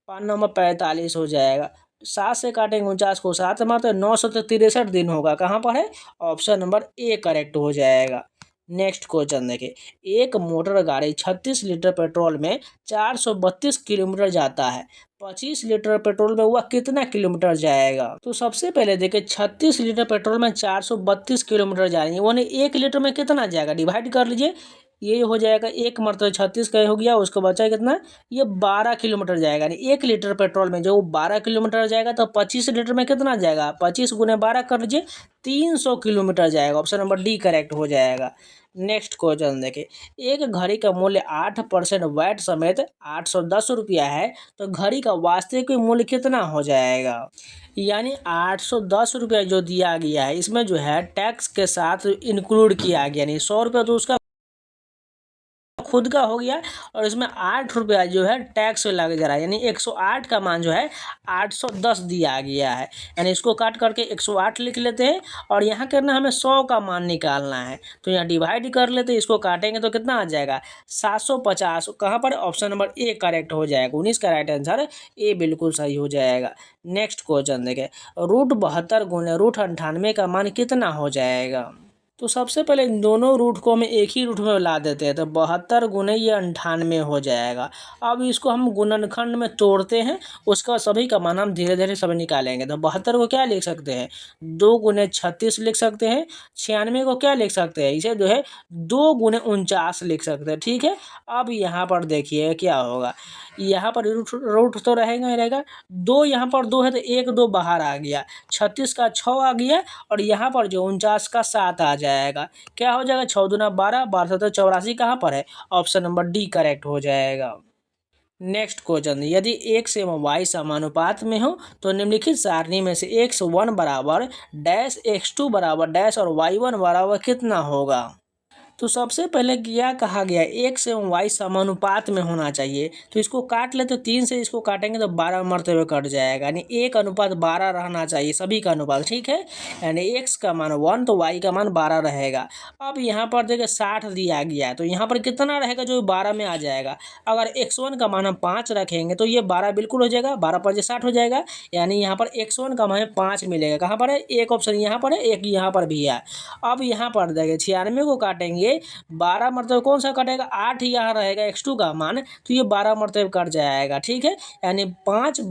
5 9 45 हो जाएगा। 7 से काटेंगे 49 को, 7 मारते 963 दिन होगा। कहाँ पर है, ऑप्शन नंबर ए करेक्ट हो जाएगा। नेक्स्ट क्वेश्चन देखिए, एक मोटर गाड़ी 36 लीटर पेट्रोल में 432 किलोमीटर जाता है, 25 लीटर पेट्रोल में वह कितना किलोमीटर जाएगा? तो सबसे पहले देखिए 36 लीटर पेट्रोल में 432 किलोमीटर जा रही है, वो 1 लीटर में कितना जाएगा, डिवाइड कर लीजिए। ये हो जाएगा एक मरतबा 36 का हो गया, उसको बचा कितना, ये 12 किलोमीटर जाएगा। यानी 1 लीटर पेट्रोल में जो 12 किलोमीटर जाएगा, तो 25 लीटर में कितना जाएगा, 25 × 12 कर लीजिए, 300 किलोमीटर जाएगा। ऑप्शन नंबर डी करेक्ट हो जाएगा। नेक्स्ट क्वेश्चन देखिए, एक घड़ी का मूल्य 8% वैट समेत 810 रुपया है, तो घड़ी का वास्तविक मूल्य कितना हो जाएगा? यानी 810 रुपया जो दिया गया है, इसमें जो है टैक्स के साथ इंक्लूड किया गया, यानी 100 रुपया तो उसका खुद का हो गया और इसमें 8 रुपया जो है टैक्स लग जा रहा है। यानी 108 का मान जो है 810 दिया गया है। यानी इसको काट करके 108 लिख लेते हैं और यहाँ करना हमें 100 का मान निकालना है, तो यहाँ डिवाइड कर लेते हैं। इसको काटेंगे तो कितना आ जाएगा, 750। कहाँ पर, ऑप्शन नंबर ए करेक्ट हो जाएगा। 19 का राइट आंसर ए बिल्कुल सही हो जाएगा। नेक्स्ट क्वेश्चन देखें, √72 × √98 का मान कितना हो जाएगा? तो सबसे पहले इन दोनों रूट को हम एक ही रूट में ला देते हैं, तो 72 × ये 98 हो जाएगा। अब इसको हम गुणनखंड में तोड़ते हैं, उसका सभी का मान हम धीरे धीरे सब निकालेंगे। तो 72 को क्या लिख सकते हैं, 2 × 36 लिख सकते हैं। 96 को क्या लिख सकते हैं, इसे जो है 2 × 49 लिख सकते हैं, ठीक है। अब यहाँ पर देखिए क्या होगा, यहाँ पर रूट तो रहेगा ही रहेगा। 2 यहाँ पर 2 है तो 1 2 बाहर आ गया, 36 का 6 आ गया और यहाँ पर जो 49 का 7 आ जाएगा। क्या हो जाएगा, 6 दूना 12, 12 7 84 कहाँ पर है, ऑप्शन नंबर डी करेक्ट हो जाएगा। नेक्स्ट क्वेश्चन, यदि x एवं y समानुपात में हो, तो निम्नलिखित सारणी में से x1 बराबर डैश x2 बराबर डैश और y1 बराबर कितना होगा? तो सबसे पहले क्या कहा गया, x एवं y समानुपात में होना चाहिए। तो इसको काट ले, तो 3 से इसको काटेंगे तो 12 मरतबे कट जाएगा, यानी 1:12 रहना चाहिए सभी का अनुपात, ठीक है। यानी x का मान 1 तो y का मान 12 रहेगा। अब यहाँ पर देखिए 60 दिया गया है, तो यहाँ पर कितना रहेगा जो 12 में आ जाएगा। अगर x1 का मान हम 5 रखेंगे तो ये 12 बिल्कुल हो जाएगा, 12×5 60 हो जाएगा। यानी यहाँ पर x1 का मान 5 मिलेगा। कहाँ पर है, एक ऑप्शन यहाँ पर है, एक यहाँ पर भी है। अब यहाँ पर देखिए 96 को काटेंगे, 12 मरतबे कौन सा कटेगा, 8 यहाँ रहेगा x2 का मान, तो ये 12 मरतबे कट जाएगा, ठीक है। यानी 5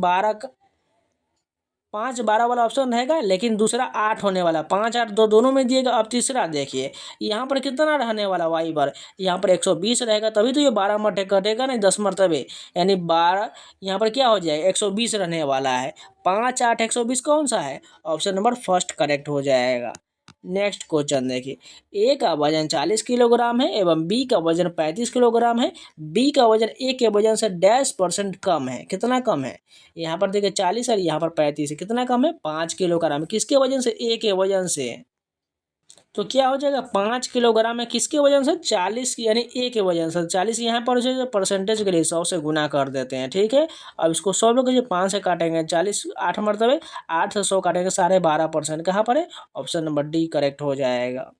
12 वाला ऑप्शन रहेगा, लेकिन दूसरा 8 होने वाला, 5 8 दोनों में दिएगा। अब तीसरा देखिए, यहाँ पर कितना रहने वाला y पर, यहाँ पर 120 रहेगा, तभी तो ये 12 मरतबे कटेगा, नहीं 10 मरतबे, यानी 12 यहाँ पर क्या हो जाएगा, 120 रहने वाला है। 5 8 120 कौन सा है, ऑप्शन नंबर फर्स्ट करेक्ट हो जाएगा। नेक्स्ट क्वेश्चन देखिए, ए का वजन 40 किलोग्राम है एवं बी का वजन 35 किलोग्राम है। बी का वजन ए के वजन से %, कम है। कितना कम है, यहाँ पर देखिए 40 और यहाँ पर 35 है, कितना कम है, 5 किलोग्राम। किसके वजन से, ए के वजन से। तो क्या हो जाएगा, 5 किलोग्राम है किसके वजन से, 40, यानी ए के वजन से। 40 यहाँ पर जो परसेंटेज के लिए 100 से गुना कर देते हैं, ठीक है। अब इसको 100 लोग 5 से काटेंगे, 40 8 मरतबे, 8 से 100 काटेंगे, 12.5%। कहाँ पर है, ऑप्शन नंबर डी करेक्ट हो जाएगा,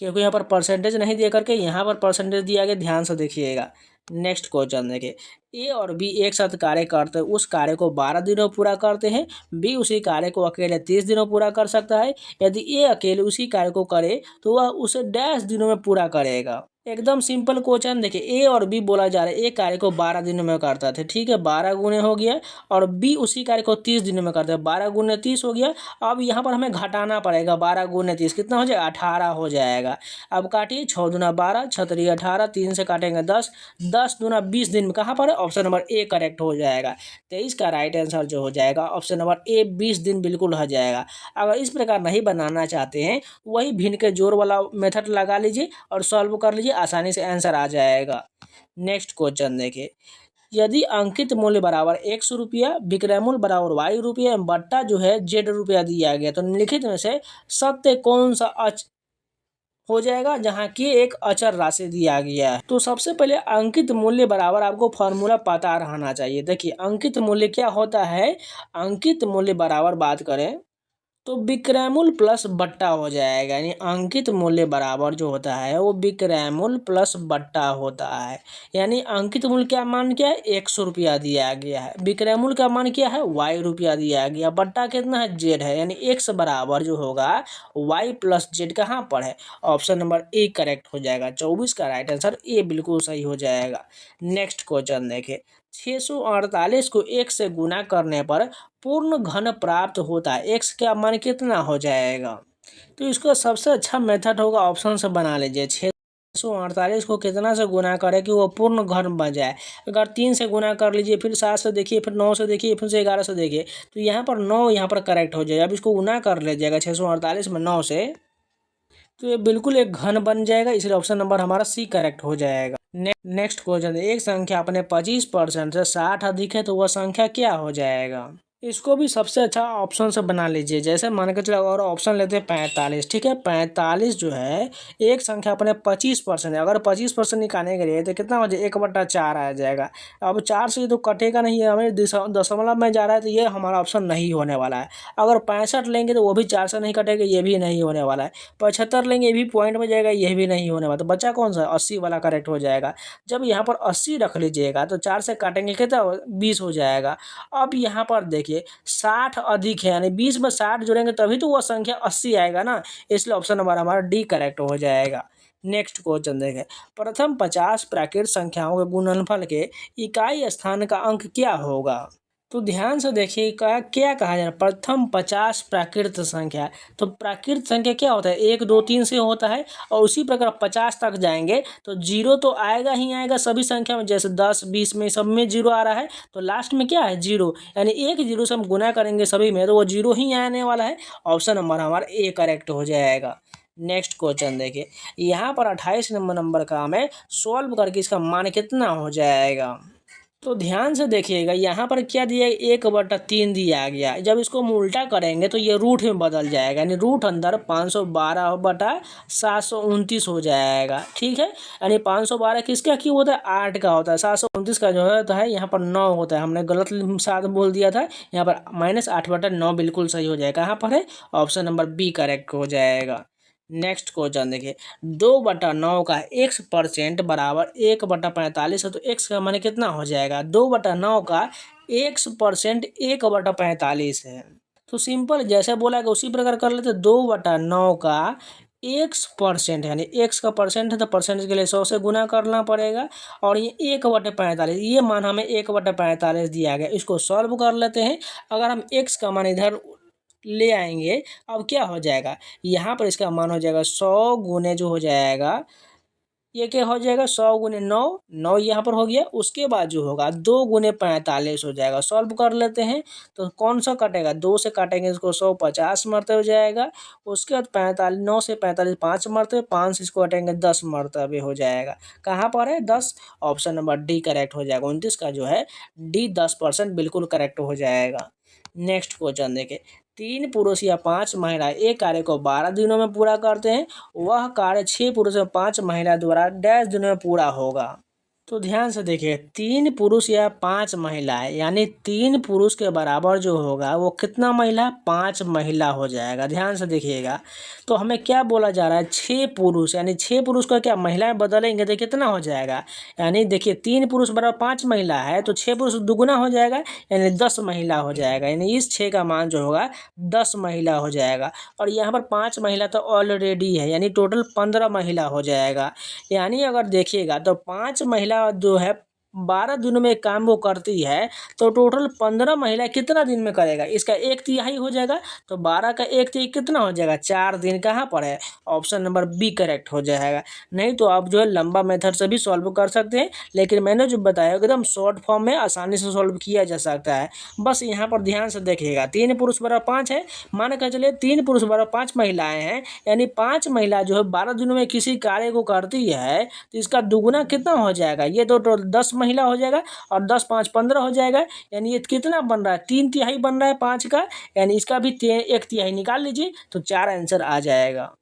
क्योंकि यहाँ पर परसेंटेज नहीं दिया करके यहाँ पर परसेंटेज दिया गया, ध्यान से देखिएगा। नेक्स्ट क्वेश्चन देखिए, ए और बी एक साथ कार्य करते हैं, उस कार्य को 12 दिनों पूरा करते हैं। बी उसी कार्य को अकेले 30 दिनों पूरा कर सकता है। यदि ए अकेले उसी कार्य को करे तो वह उसे -दिनों में पूरा करेगा। एकदम सिंपल क्वेश्चन देखिए, ए और बी बोला जा रहा है, ए कार्य को 12 दिनों में करता था, ठीक है, 12 गुने हो गया, और बी उसी कार्य को 30 दिनों में करता है, 12 गुने 30 हो गया। अब यहाँ पर हमें घटाना पड़ेगा, 12 गुने 30 कितना हो जाएगा, 18 हो जाएगा। अब काटिए, 6 दूना 12, 6 3 18, 3 से काटेंगे 10, 10 दूना 20 दिन में। कहाँ पर है, ऑप्शन नंबर ए करेक्ट हो जाएगा। 23 का राइट आंसर जो हो जाएगा, ऑप्शन नंबर ए 20 दिन बिल्कुल हो जाएगा। अगर इस प्रकार नहीं बनाना चाहते हैं, वही भिन्न के जोड़ वाला मेथड लगा लीजिए और सॉल्व कर लीजिए, आसानी से आंसर आ जाएगा। नेक्स्ट क्वेश्चन देखिए, यदि अंकित मूल्य बराबर ₹100, विक्रय मूल्य बराबर ₹y, बट्टा जो है ₹z दिया गया, तो निम्नलिखित में से सत्य कौन सा हो जाएगा, जहाँ की एक अचर राशि दिया गया है। तो सबसे पहले अंकित मूल्य बराबर आपको फॉर्मूला पता रहना चाहिए। देखिए अंकित मूल्य क्या होता है, अंकित मूल्य बराबर बात करें तो विक्रय मूल्य प्लस बट्टा हो जाएगा, यानी अंकित मूल्य बराबर जो होता है वो विक्रय मूल्य प्लस बट्टा होता है। यानी अंकित मूल्य क्या मान क्या है, ₹100 दिया गया है, विक्रय मूल्य का मान क्या है, ₹y दिया गया, बट्टा कितना है, z है, यानी x बराबर जो होगा y प्लस z कहाँ पर है, ऑप्शन नंबर ए करेक्ट हो जाएगा। 24 का राइट आंसर ए बिल्कुल सही हो जाएगा। नेक्स्ट क्वेश्चन देखे, 648 को 1 से गुना करने पर पूर्ण घन प्राप्त होता है, x का मान कितना हो जाएगा। तो इसका सबसे अच्छा मेथड होगा, ऑप्शन से बना लीजिए, 648 को कितना से गुना करें कि वो पूर्ण घन बन जाए। अगर 3 से गुना कर लीजिए, फिर 7 से देखिए, फिर 9 से देखिए, फिर से 11 से देखिए, तो यहाँ पर 9 यहाँ पर करेक्ट हो जाएगा। अब इसको गुना कर लीजिएगा 648 में 9 से, तो ये बिल्कुल एक घन बन जाएगा, इसलिए ऑप्शन नंबर हमारा सी करेक्ट हो जाएगा। नेक्स्ट क्वेश्चन, एक संख्या अपने 25% से 60 अधिक है तो वह संख्या क्या हो जाएगा। इसको भी सबसे अच्छा ऑप्शन से बना लीजिए, जैसे मान के चलो और ऑप्शन लेते हैं 45, ठीक है। 45 जो है एक संख्या अपने 25% है, अगर 25% निकालने के लिए तो कितना हो जाए, 1/4 आ जाएगा। अब 4 से तो कटेगा नहीं, हमें दशमलव में जा रहा है, तो ये हमारा ऑप्शन नहीं होने वाला है। अगर 65 लेंगे तो वो भी 4 से नहीं कटेगा, ये भी नहीं होने वाला है। 75 लेंगे, ये भी पॉइंट में जाएगा, ये भी नहीं होने वाला। तो बच्चा कौन सा, 80 वाला करेक्ट हो जाएगा। जब यहाँ पर 80 रख लीजिएगा तो 4 से काटेंगे कितना, 20 हो जाएगा। अब यहाँ पर देखिए 60 अधिक है, यानी 20 में 60 जोड़ेंगे तभी तो वह संख्या 80 आएगा ना, इसलिए ऑप्शन नंबर हमारा डी करेक्ट हो जाएगा। नेक्स्ट क्वेश्चन देखें, प्रथम 50 प्राकृत संख्याओं के गुणनफल के इकाई स्थान का अंक क्या होगा। तो ध्यान से देखिए क्या कहा जा रहा है, प्रथम 50 प्राकृत संख्या। तो प्राकृत संख्या क्या होता है, 1 2 3 से होता है, और उसी प्रकार 50 तक जाएंगे तो जीरो तो आएगा ही आएगा सभी संख्या में, जैसे 10 20 में सब में जीरो आ रहा है, तो लास्ट में क्या है, जीरो, यानी एक जीरो से हम गुना करेंगे सभी में तो वो जीरो ही आने वाला है। ऑप्शन नंबर हमारा ए करेक्ट हो जाएगा। नेक्स्ट क्वेश्चन देखिए, यहाँ पर 28 नंबर का हमें सॉल्व करके इसका मान कितना हो जाएगा। तो ध्यान से देखिएगा, यहाँ पर क्या दिया है, 1/3 दिया गया। जब इसको हम उल्टा करेंगे तो ये रूट में बदल जाएगा, यानी रूट अंदर 512/729 हो जाएगा। ठीक है, यानी 512 किसका क्यों होता है, 8 का होता है। 729 का जो होता है यहाँ पर 9 होता है। हमने गलत 7 बोल दिया था, यहाँ पर -8/9 बिल्कुल सही हो जाएगा। कहाँ पर है, ऑप्शन नंबर बी करेक्ट हो जाएगा। नेक्स्ट क्वेश्चन देखिए, 2/9 का x% बराबर 1/45 है, तो x का मान कितना हो जाएगा, 2/9 का x% 1/45 है। तो सिंपल जैसे बोला कि उसी प्रकार कर लेते। 2/9 का x% यानी x का परसेंट है तो परसेंटेज के लिए 100 से गुना करना पड़ेगा, और ये 1/45 ये मान हमें 1/45 दिया गया। इसको सॉल्व कर लेते हैं। अगर हम x का मान इधर ले आएंगे, अब क्या हो जाएगा, यहाँ पर इसका मान हो जाएगा 100 गुने जो हो जाएगा, ये क्या हो जाएगा, 100 गुने 9, 9 यहाँ पर हो गया। उसके बाद जो होगा 2 गुने 45 हो जाएगा। सॉल्व कर लेते हैं तो कौन सा कटेगा, 2 से काटेंगे इसको 100 50 मरते हो जाएगा। उसके बाद 45, 9 से 45 5 मरते, 5 से इसको काटेंगे 10 मरतबे हो जाएगा। कहाँ पर है, 10। ऑप्शन नंबर डी करेक्ट हो जाएगा। 29 का जो है डी 10% बिल्कुल करेक्ट हो जाएगा। नेक्स्ट क्वेश्चन देखें, 3 पुरुष या 5 महिला एक कार्य को 12 दिनों में पूरा करते हैं, वह कार्य 6 पुरुष और 5 महिला द्वारा डैश दिनों में पूरा होगा। तो ध्यान से देखिए, 3 पुरुष या 5 महिलाएं, यानी 3 पुरुष के बराबर जो होगा वो कितना महिला, 5 महिला हो जाएगा। ध्यान से देखिएगा, तो हमें क्या बोला जा रहा है, 6 पुरुष, यानी 6 पुरुष का क्या महिलाएं बदलेंगे तो कितना हो जाएगा, यानी देखिए 3 पुरुष बराबर 5 महिला है, तो 6 पुरुष दुगुना हो जाएगा, यानी 10 महिला हो जाएगा। यानी इस 6 का मान जो होगा 10 महिला हो जाएगा। और यहाँ पर 5 महिला तो ऑलरेडी है, यानी टोटल 15 महिला हो जाएगा। यानी अगर देखिएगा तो 5 महिला जो है 12 दिनों में काम वो करती है, तो टोटल 15 महिला कितना दिन में करेगा, इसका 1/3 हो जाएगा। तो 12 का 1/3 कितना हो जाएगा, 4 दिन। कहाँ पर है, ऑप्शन नंबर बी करेक्ट हो जाएगा। नहीं तो आप जो है लंबा मेथड से भी सॉल्व कर सकते हैं, लेकिन मैंने जो बताया एकदम शॉर्ट फॉर्म में आसानी से सॉल्व किया जा सकता है। बस यहाँ पर ध्यान से देखिएगा, 3 पुरुष बराबर 5 है, मान कर चलिए 3 पुरुष बराबर 5 महिलाएं हैं, यानी 5 महिला जो है 12 दिनों में किसी कार्य को करती है, तो इसका दुगुना कितना हो जाएगा, ये तो 10 महिला हो जाएगा, और 10 5 15 हो जाएगा। यानी ये कितना बन रहा है, 3/3 बन रहा है 5 का, यानी इसका भी 1/3 निकाल लीजिए तो 4 आंसर आ जाएगा।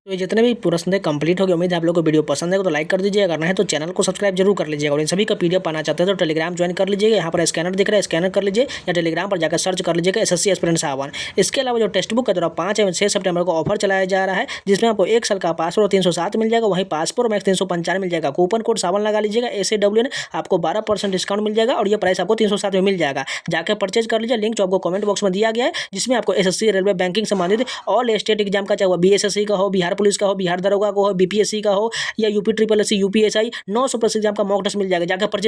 तो ये जितने भी प्रश्न थे कंप्लीट हो गए। उम्मीद है आप लोग को वीडियो पसंद है तो लाइक कर दीजिए, अगर नहीं तो चैनल को सब्सक्राइब जरूर कर लीजिएगा। और इन सभी का पीडीएफ पाना चाहते हैं तो टेलीग्राम ज्वाइन कर लीजिएगा। यहाँ पर स्कैनर दिख रहा है, स्कैनर कर लीजिए, या टेलीग्राम पर जाकर सर्च कर लीजिएगा SSC एस्पिरेंट सावन। इसके अलावा जो टेक्स्ट बुक का जो 5 एवं 6 सितंबर को ऑफर चलाया जा रहा है, जिसमें आपको 1 साल का पासपोर्ट 307 मिल जाएगा, वहीं पासपोर्ट मैक्स 395 मिल जाएगा। कूपन कोड सावन लगा लीजिएगा SAWN, आपको 12% डिस्काउंट मिल जाएगा, और ये प्राइस आपको 307 में मिल जाएगा। जाकर परचेज कर लीजिए, लिंक जो आपको कमेंट बॉक्स में दिया गया है, जिसमें आपको SSC रेलवे बैंकिंग संबंधित ऑल स्टेट एग्जाम का, चाहे वो BSSC का हो, बिहार पुलिस का हो, बिहार दरोगा को हो, BPSC का हो, या UP SSSC UPSI 900+ एग्जाम का मॉक टेस्ट मिल जाएगा। जाकर परचेज